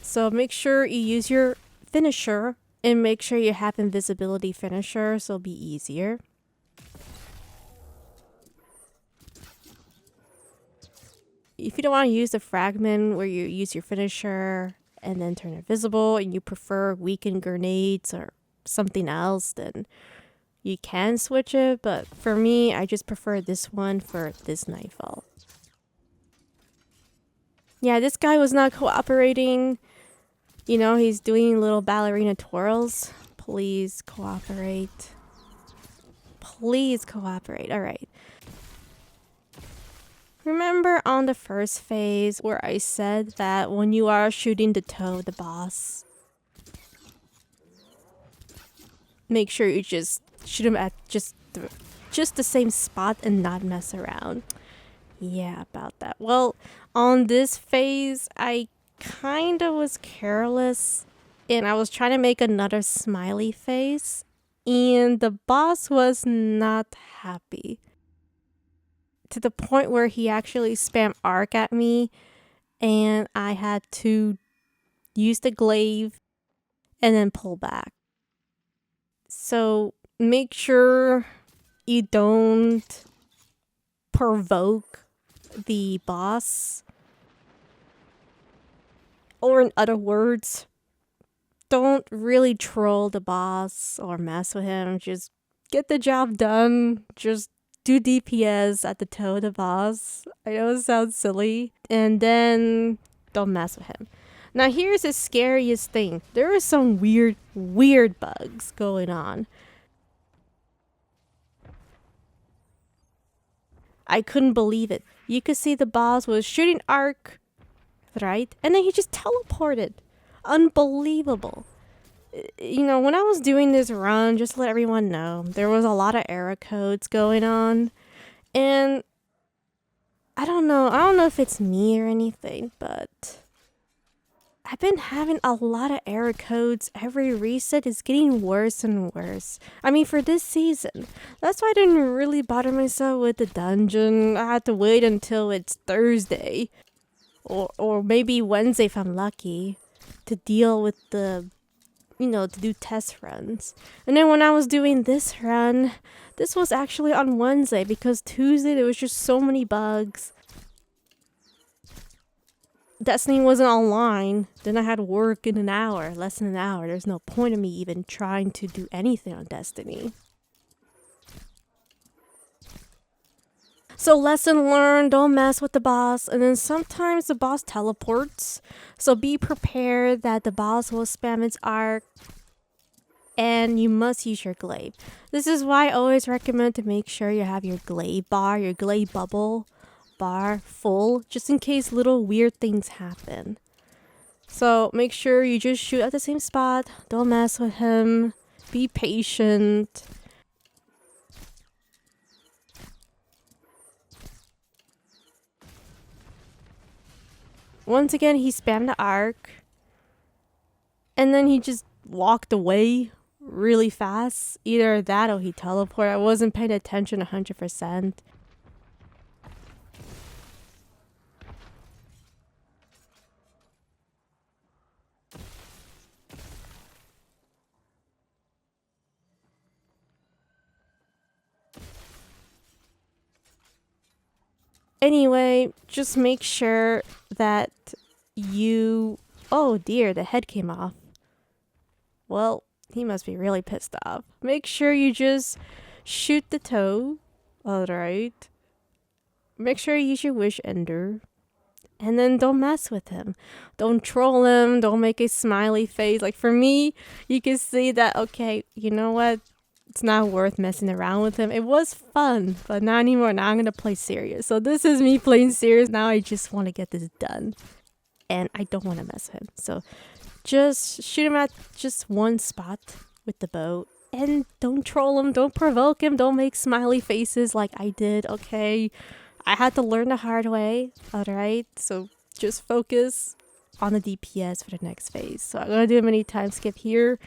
So make sure you use your finisher and make sure you have invisibility finisher so it'll be easier. If you don't want to use the fragment where you use your finisher and then turn invisible and you prefer weakened grenades or something else, then you can switch it. But for me, I just prefer this one for this nightfall. Yeah, this guy was not cooperating. You know, he's doing little ballerina twirls. Please cooperate. Please cooperate. All right. Remember on the first phase where I said that when you are shooting the toe, the boss, make sure you just shoot him at just the same spot and not mess around. Yeah, about that. Well, on this phase, I kind of was careless and I was trying to make another smiley face and the boss was not happy. To the point where he actually spammed arc at me and I had to use the glaive and then pull back. So make sure you don't provoke the boss. Or in other words, don't really troll the boss or mess with him. Just get the job done. Just do DPS at the toe of the boss. I know it sounds silly. And then don't mess with him. Now here's the scariest thing. There are some weird bugs going on. I couldn't believe it. You could see the boss was shooting arc, right? And then he just teleported. Unbelievable. You know, when I was doing this run, just to let everyone know, there was a lot of error codes going on. And I don't know if it's me or anything, but I've been having a lot of error codes. Every reset is getting worse and worse. I mean, for this season. That's why I didn't really bother myself with the dungeon. I had to wait until it's Thursday. Or maybe Wednesday if I'm lucky. To deal with the, to do test runs. And then when I was doing this run, this was actually on Wednesday because Tuesday there was just so many bugs. Destiny wasn't online. Then I had work in an hour, less than an hour. There's no point in me even trying to do anything on Destiny. So lesson learned, don't mess with the boss. And then sometimes the boss teleports. So be prepared that the boss will spam its arc. And you must use your glaive. This is why I always recommend to make sure you have your glaive bar, your glaive bubble bar full. Just in case little weird things happen. So make sure you just shoot at the same spot. Don't mess with him. Be patient. Once again, he spammed the arc. And then he just walked away really fast. Either that or he teleported. I wasn't paying attention 100%. Anyway, just make sure that you... Oh dear, the head came off. Well, he must be really pissed off. Make sure you just shoot the toe. Alright. Make sure you use your wish ender. And then don't mess with him. Don't troll him. Don't make a smiley face. Like for me, you can see that, okay, you know what? It's not worth messing around with him. It was fun, but not anymore. Now I'm going to play serious. So this is me playing serious. Now I just want to get this done. And I don't want to mess with him. So just shoot him at just one spot with the bow. And don't troll him. Don't provoke him. Don't make smiley faces like I did. Okay. I had to learn the hard way. Alright. So just focus on the DPS for the next phase. So I'm going to do a mini time skip here.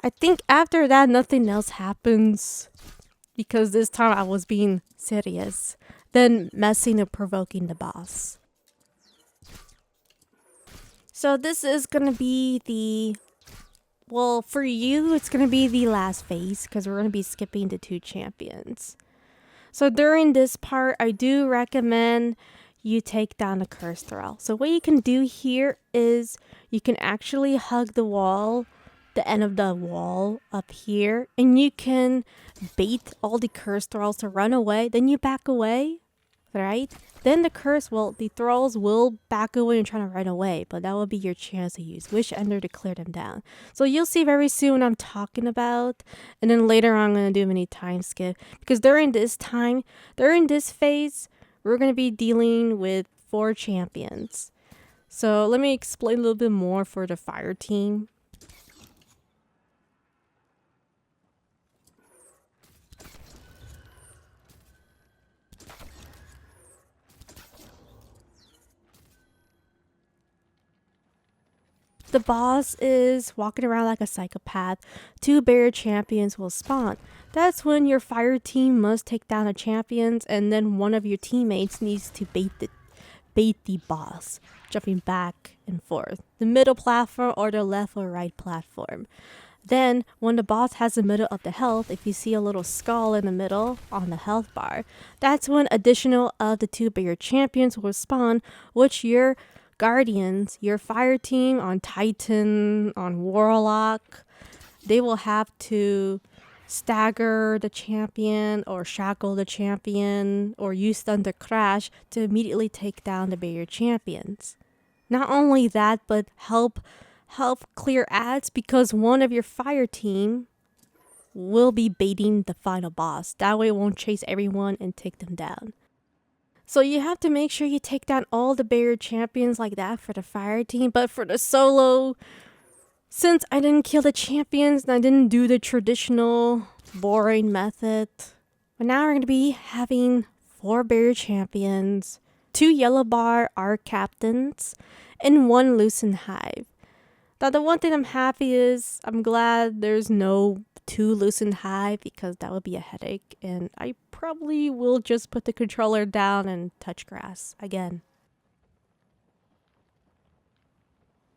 I think after that, nothing else happens. Because this time I was being serious. Then messing and provoking the boss. So this is gonna be the, well, for you, it's gonna be the last phase because we're gonna be skipping the 2 champions. So during this part, I do recommend you take down the curse thrall. So what you can do here is you can actually hug the wall, the end of the wall up here, and you can bait all the curse thralls to run away. Then you back away, right? Then the thralls will back away and try to run away, but that will be your chance to use Wish Ender to clear them down. So you'll see very soon what I'm talking about, and then later on I'm going to do a mini time skip, because during this phase, we're going to be dealing with 4 champions. So let me explain a little bit more for the fire team. The boss is walking around like a psychopath. 2 barrier champions will spawn. That's when your fire team must take down the champions, and then one of your teammates needs to bait the boss, jumping back and forth, the middle platform or the left or right platform. Then when the boss has the middle of the health, if you see a little skull in the middle on the health bar, that's when additional of the 2 barrier champions will spawn, which your guardians, your fire team on Titan, on Warlock, they will have to stagger the champion or shackle the champion or use Thunder Crash to immediately take down the barrier champions. Not only that, but help clear ads, because one of your fire team will be baiting the final boss. That way it won't chase everyone and take them down. So you have to make sure you take down all the barrier champions like that for the fire team. But for the solo, since I didn't kill the champions and I didn't do the traditional boring method, but now we're going to be having 4 barrier champions, 2 yellow bar arc captains, and 1 Lucent Hive. Now the one thing I'm happy is I'm glad there's no 2 Lucent Hive, because that would be a headache, and I probably will just put the controller down and touch grass again.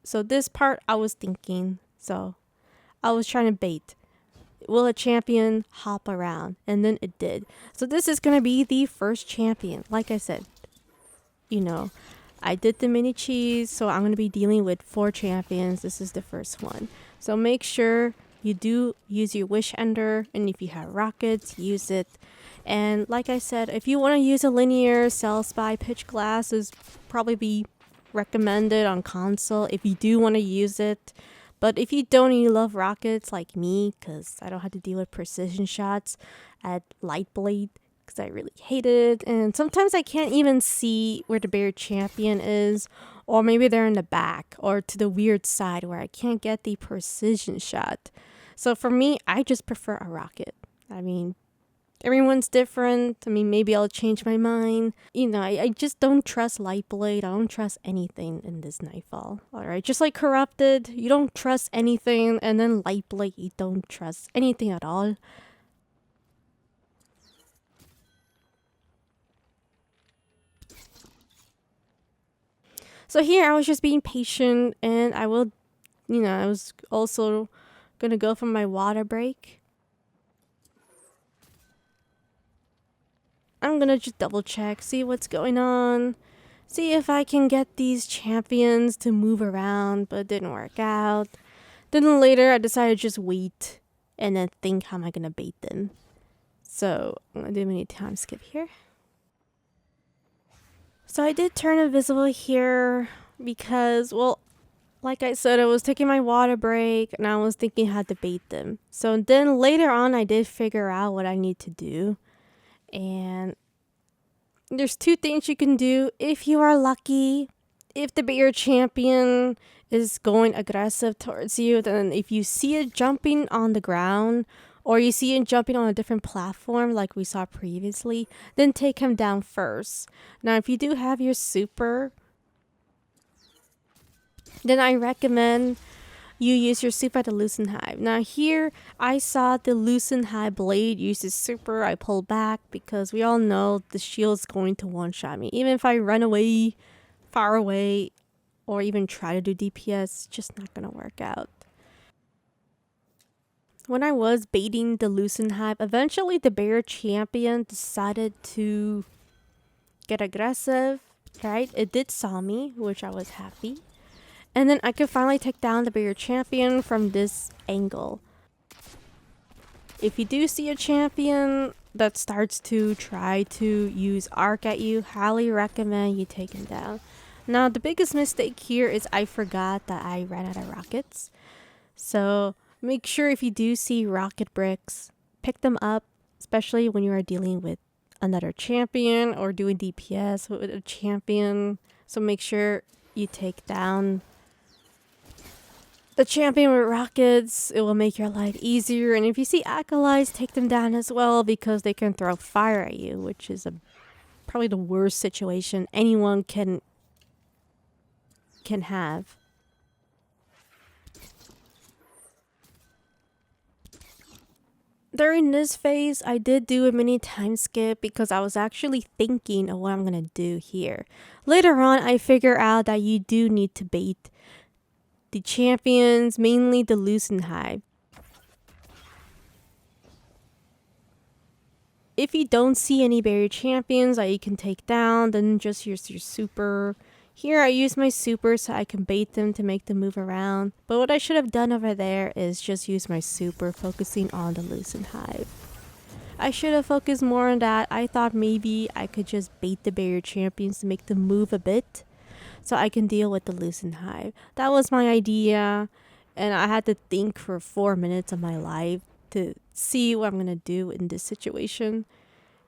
So this part I was thinking, so I was trying to bait. Will a champion hop around? And then it did. So this is going to be the first champion. Like I said, I did the mini cheese, so I'm going to be dealing with 4 champions. This is the first one. So make sure you do use your Wish Ender, and if you have rockets, use it. And like I said, if you want to use a linear Cell Spy Pitch Glass, is probably be recommended on console if you do want to use it. But if you don't and you love rockets like me, because I don't have to deal with precision shots at Lightblade, because I really hate it, and sometimes I can't even see where the barrier champion is, or maybe they're in the back or to the weird side where I can't get the precision shot. So for me, I just prefer a rocket. I mean, everyone's different. I mean, maybe I'll change my mind. I just don't trust Lightblade. I don't trust anything in this Nightfall. Alright, just like Corrupted, you don't trust anything, and then Lightblade, you don't trust anything at all. So here I was just being patient, and I was also gonna go for my water break. I'm gonna just double check, see what's going on, see if I can get these champions to move around, but it didn't work out. Then later I decided to just wait and then think, how am I gonna bait them? So I'm gonna do a mini time skip here. So I did turn invisible here because, well, like I said, I was taking my water break and I was thinking how to bait them. So then later on I did figure out what I need to do. And there's 2 things you can do if you are lucky. If the barrier champion is going aggressive towards you, then if you see it jumping on the ground, or you see him jumping on a different platform like we saw previously, then take him down first. Now, if you do have your super, then I recommend you use your super at the Lucent Hive. Now here, I saw the Lucent Hive blade use his super. I pulled back because we all know the shield's going to one-shot me. Even if I run away, far away, or even try to do DPS, it's just not gonna work out. When I was baiting the Lucent Hive, eventually the barrier champion decided to get aggressive, right? It did saw me, which I was happy. And then I could finally take down the barrier champion from this angle. If you do see a champion that starts to try to use arc at you, highly recommend you take him down. Now, the biggest mistake here is I forgot that I ran out of rockets. So make sure if you do see rocket bricks, pick them up, especially when you are dealing with another champion or doing DPS with a champion. So make sure you take down the champion with rockets. It will make your life easier. And if you see acolytes, take them down as well, because they can throw fire at you, which is probably the worst situation anyone can have. During this phase, I did do a mini time skip because I was actually thinking of what I'm gonna do here. Later on, I figure out that you do need to bait the champions, mainly the Lucent Hive. If you don't see any barrier champions that you can take down, then just use your super. Here I use my super so I can bait them to make them move around. But what I should have done over there is just use my super, focusing on the Lucent Hive. I should have focused more on that. I thought maybe I could just bait the barrier champions to make them move a bit, so I can deal with the Lucent Hive. That was my idea, and I had to think for 4 minutes of my life to see what I'm gonna do in this situation.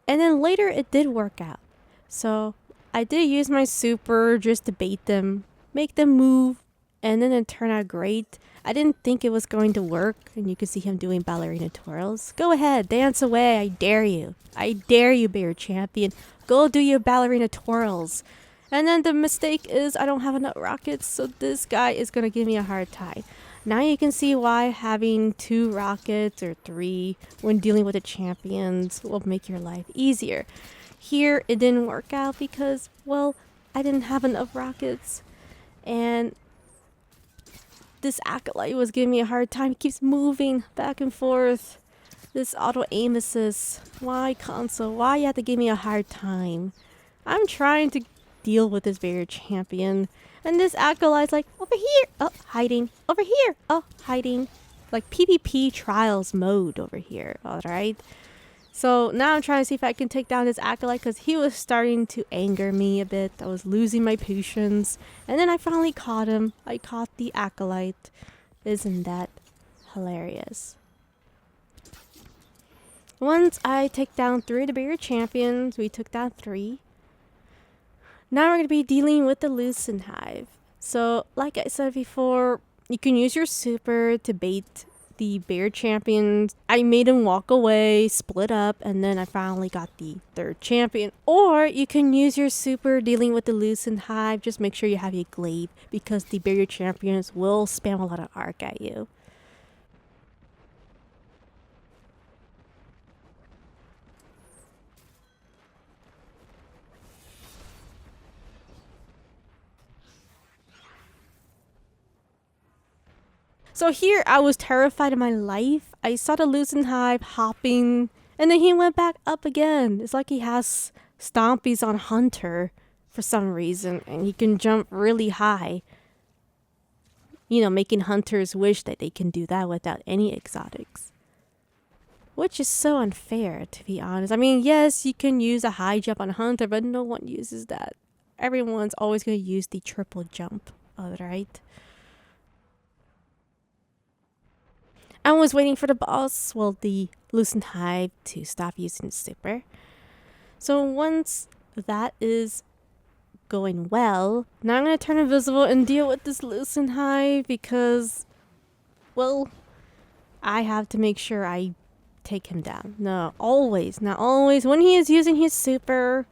And then later it did work out. So I did use my super just to bait them, make them move, and then it turned out great. I didn't think it was going to work, and you can see him doing ballerina twirls. Go ahead, dance away, I dare you. I dare you, barrier champion. Go do your ballerina twirls. And then the mistake is I don't have enough rockets, so this guy is going to give me a hard time. Now you can see why having 2 rockets or 3 when dealing with the champions will make your life easier. Here it didn't work out because, well, I didn't have enough rockets, and this acolyte was giving me a hard time. He keeps moving back and forth. This auto aim assist. Why, console? Why you have to give me a hard time? I'm trying to deal with this barrier champion, and this acolyte's like, over here, oh, hiding, over here, oh, hiding. Like PvP trials mode over here. All right, so now I'm trying to see if I can take down this acolyte, because he was starting to anger me a bit. I was losing my patience, and then I finally caught him. I caught the acolyte. Isn't that hilarious? Once I take down 3 of the barrier champions, we took down 3. Now we're going to be dealing with the Lucent Hive. So, like I said before, you can use your super to bait the barrier champions. I made him walk away, split up, and then I finally got the 3rd champion. Or you can use your super dealing with the Lucent Hive. Just make sure you have your glaive, because the barrier champions will spam a lot of arc at you. So here I was terrified of my life. I saw the Lucent Hive hopping, and then he went back up again. It's like he has stompies on Hunter for some reason, and he can jump really high. You know, making hunters wish that they can do that without any exotics. Which is so unfair, to be honest. I mean, yes, you can use a high jump on Hunter, but no one uses that. Everyone's always going to use the triple jump, alright? I was waiting for the boss, well, the Lucent Hive, to stop using super. So once that is going well, now I'm going to turn invisible and deal with this Lucent Hive, because, well, I have to make sure I take him down. Not always. When he is using his super,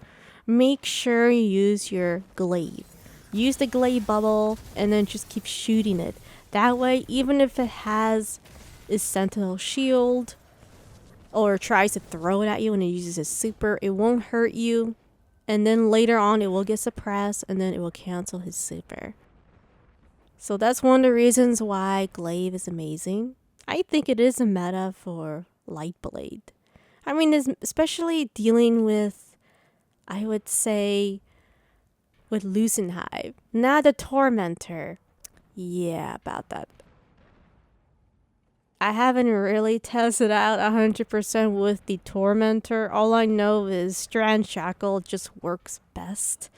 make sure you use your glaive. Use the glaive bubble and then just keep shooting it. That way, even if it has his sentinel shield or tries to throw it at you and it uses his super, it won't hurt you. And then later on, it will get suppressed, and then it will cancel his super. So that's one of the reasons why glaive is amazing. I think it is a meta for Lightblade. I mean, especially dealing with, I would say, with Lucent Hive. Not the Tormentor. Yeah, about that. I haven't really tested out 100% with the Tormentor. All I know is Strand Shackle just works best.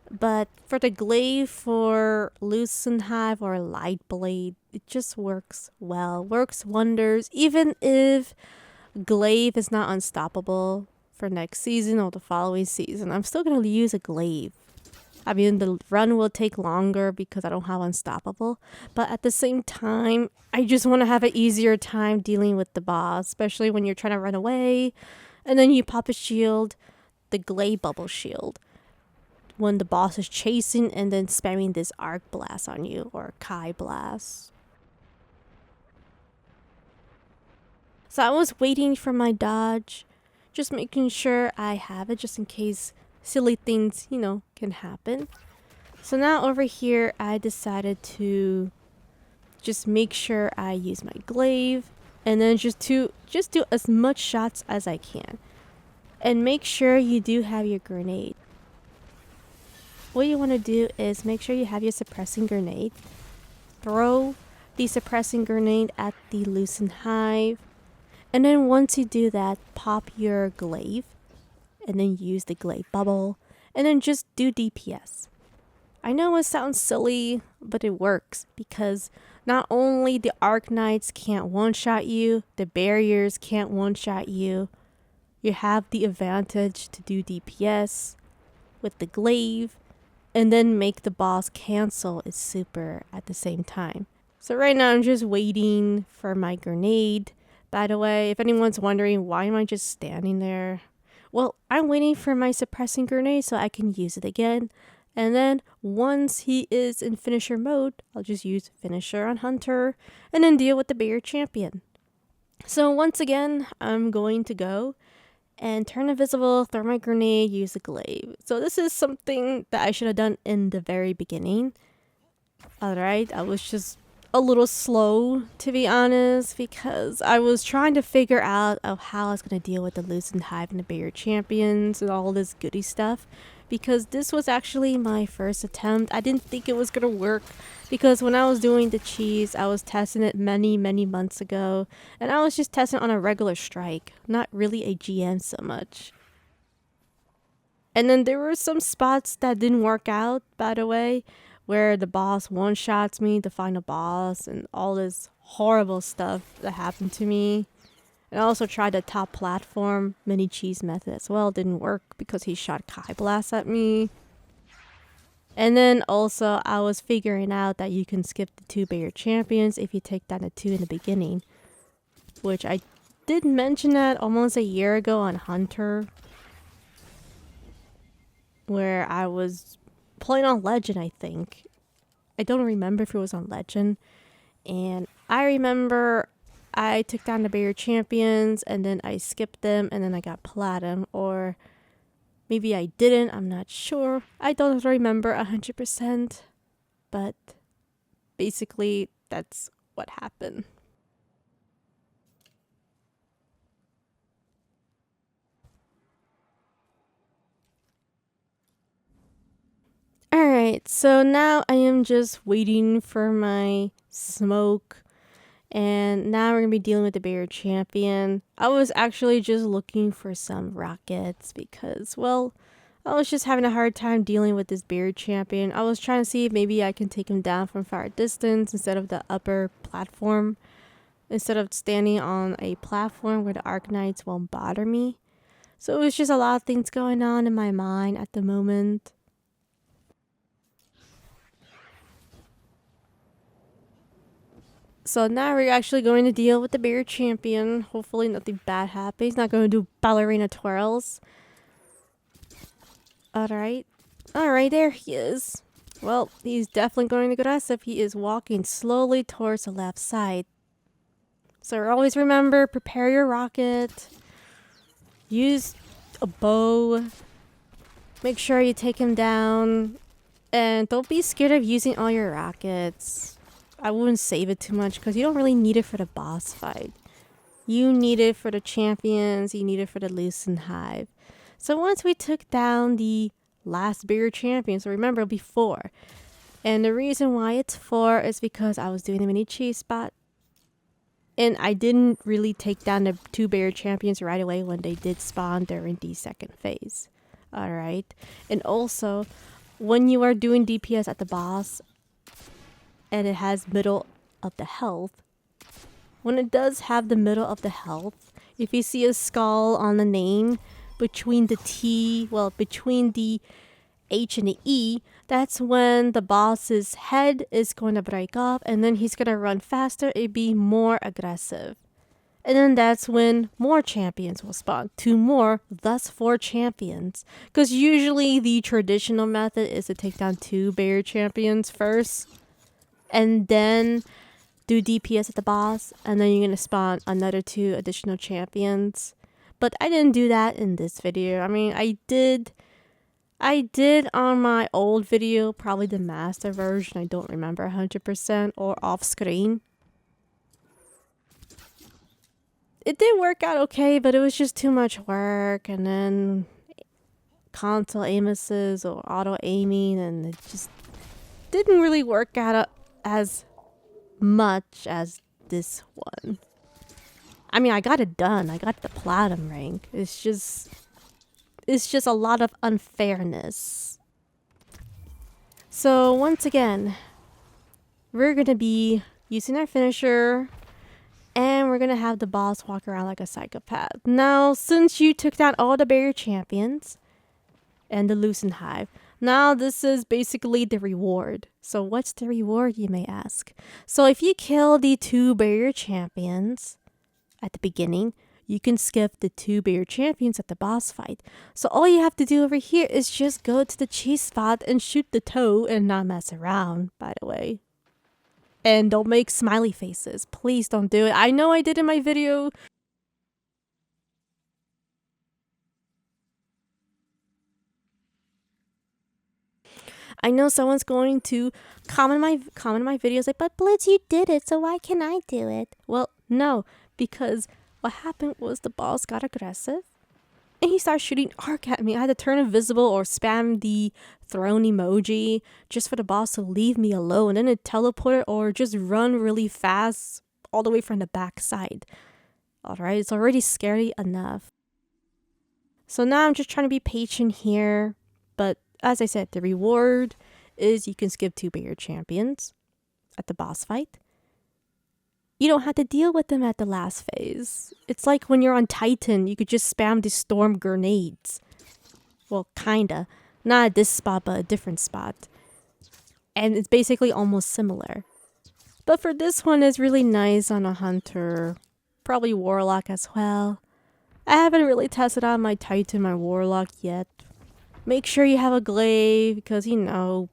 But for the glaive for Lucent Hive or Lightblade, it just works well. Works wonders. Even if glaive is not unstoppable for next season or the following season, I'm still going to use a glaive. I mean, the run will take longer because I don't have unstoppable. But at the same time, I just want to have an easier time dealing with the boss, especially when you're trying to run away. And then you pop a shield, the glaive bubble shield, when the boss is chasing and then spamming this arc blast on you or Kai blast. So I was waiting for my dodge, just making sure I have it just in case silly things, can happen. So now over here, I decided to just make sure I use my glaive and then just do as much shots as I can. And make sure you do have your grenade. What you want to do is make sure you have your suppressing grenade. Throw the suppressing grenade at the Lucent Hive. And then once you do that, pop your glaive. And then use the glaive bubble. And then just do DPS. I know it sounds silly, but it works. Because not only the Arc Knights can't one-shot you, the barriers can't one-shot you. You have the advantage to do DPS with the glaive. And then make the boss cancel its super at the same time. So right now I'm just waiting for my grenade. By the way, if anyone's wondering why am I just standing there? Well, I'm waiting for my suppressing grenade so I can use it again. And then once he is in finisher mode, I'll just use finisher on Hunter and then deal with the barrier champion. So once again, I'm going to go and turn invisible, throw my grenade, use a glaive. So this is something that I should have done in the very beginning. Alright, I was just a little slow, to be honest, because I was trying to figure out how I was going to deal with the Lucent Hive and the barrier champions and all this goody stuff. Because this was actually my first attempt. I didn't think it was going to work because when I was doing the cheese, I was testing it many months ago. And I was just testing on a regular strike, not really a GM so much. And then there were some spots that didn't work out, by the way, where the boss one-shots me, the final boss, and all this horrible stuff that happened to me. And I also tried the top platform mini cheese method as well. It didn't work because he shot Kai Blast at me. And then also I was figuring out that you can skip the 2 barrier champions if you take down the 2 in the beginning. Which I did mention that almost a year ago on Hunter. Where I was playing on Legend, I think. I don't remember if it was on Legend. And I remember I took down the barrier champions and then I skipped them and then I got platinum, or maybe I didn't, I'm not sure. I don't remember 100%, but basically that's what happened. Alright, so now I am just waiting for my smoke. And now we're going to be dealing with the barrier champion. I was actually just looking for some rockets because, well, I was just having a hard time dealing with this barrier champion. I was trying to see if maybe I can take him down from far distance instead of the upper platform. Instead of standing on a platform where the Arc Knights won't bother me. So it was just a lot of things going on in my mind at the moment. So now we're actually going to deal with the barrier champion. Hopefully nothing bad happens. He's not going to do ballerina twirls. Alright. Alright, there he is. Well, he's definitely going to aggressive. He is walking slowly towards the left side. So always remember, prepare your rocket. Use a bow. Make sure you take him down. And don't be scared of using all your rockets. I wouldn't save it too much because you don't really need it for the boss fight. You need it for the champions, you need it for the Lucent Hive. So once we took down the last bigger champion, so remember before, and the reason why it's 4 is because I was doing the mini cheese spot. And I didn't really take down the 2 bigger champions right away when they did spawn during the second phase. Alright. And also, when you are doing DPS at the boss, and it has middle of the health, when it does have the middle of the health, if you see a skull on the name between the T, well, between the H and the E, that's when the boss's head is going to break off and then he's going to run faster and be more aggressive. And then that's when more champions will spawn. 2 more, thus 4 champions. Because usually the traditional method is to take down 2 bigger champions first. And then do DPS at the boss. And then you're going to spawn another 2 additional champions. But I didn't do that in this video. I mean, I did on my old video, probably the master version. I don't remember 100% or off screen. It did work out okay, but it was just too much work. And then console aim assist or auto aiming, and it just didn't really work out as much as this one. I mean, I got it done. I got the platinum rank. It's just a lot of unfairness. So once again, we're going to be using our finisher and we're going to have the boss walk around like a psychopath. Now, since you took down all the barrier champions and the Lucent Hive, now this is basically the reward. So what's the reward, you may ask? So if you kill the 2 barrier champions at the beginning, you can skip the 2 bigger champions at the boss fight. So all you have to do over here is just go to the cheese spot and shoot the toe and not mess around, by the way. And don't make smiley faces. Please don't do it. I know I did in my video. I know someone's going to comment my videos like, but Blitz, you did it, so why can't I do it? Well, no, because what happened was the boss got aggressive and he started shooting arc at me. I had to turn invisible or spam the throne emoji just for the boss to leave me alone, and then it teleported or just run really fast all the way from the back side. Alright, it's already scary enough. So now I'm just trying to be patient here, but as I said, the reward is you can skip 2 bigger champions at the boss fight. You don't have to deal with them at the last phase. It's like when you're on Titan, you could just spam the storm grenades. Well, kinda. Not at this spot, but a different spot. And it's basically almost similar. But for this one, it's really nice on a hunter. Probably warlock as well. I haven't really tested out my Titan, my warlock yet. Make sure you have a glaive, because you know,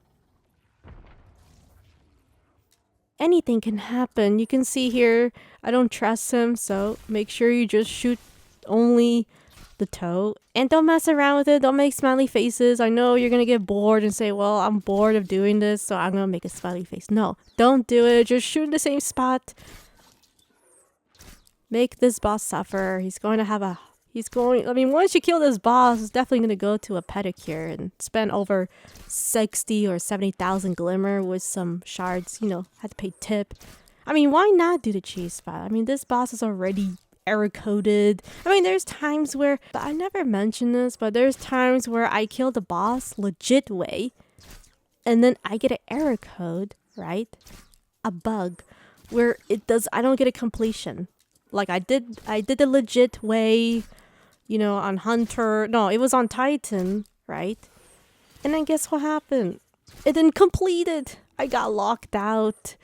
anything can happen. You can see here, I don't trust him, so make sure you just shoot only the toe. And don't mess around with it. Don't make smiley faces. I know you're going to get bored and say, well, I'm bored of doing this, so I'm going to make a smiley face. No, don't do it. Just shoot in the same spot. Make this boss suffer. I mean, once you kill this boss, it's definitely going to go to a pedicure and spend over 60 or 70,000 glimmer with some shards, you know, had to pay tip. I mean, why not do the cheese spot? I mean, this boss is already error coded. I mean, there's times where, but I never mentioned this, but there's times where I kill the boss legit way, and then I get an error code, right? A bug where I don't get a completion. Like I did the legit way, you know, on Hunter. No, it was on Titan, right? And then guess what happened? It didn't complete it. I got locked out.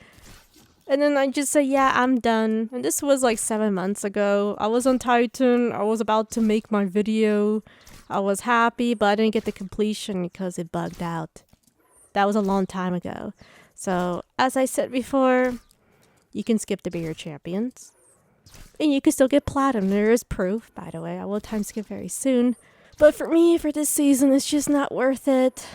And then I just said, yeah, I'm done. And this was like 7 months ago. I was on Titan. I was about to make my video. I was happy, but I didn't get the completion because it bugged out. That was a long time ago. So, as I said before, you can skip the bigger champions. And you can still get platinum. There is proof, by the way. I will time skip very soon. But for me, for this season, it's just not worth it.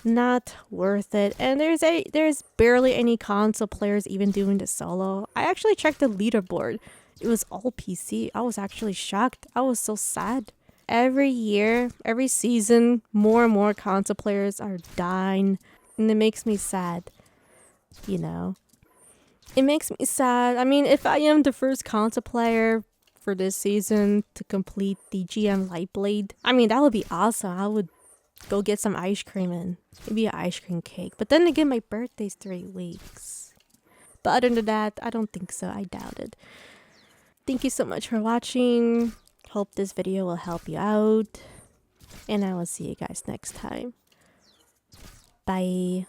Not worth it. And there's barely any console players even doing the solo. I actually checked the leaderboard. It was all PC. I was actually shocked. I was so sad. Every year, every season, more and more console players are dying. And it makes me sad. You know? It makes me sad. I mean, if I am the first console player for this season to complete the GM Lightblade, I mean, that would be awesome. I would go get some ice cream and maybe an ice cream cake. But then again, my birthday's 3 weeks. But other than that, I don't think so. I doubt it. Thank you so much for watching. Hope this video will help you out. And I will see you guys next time. Bye.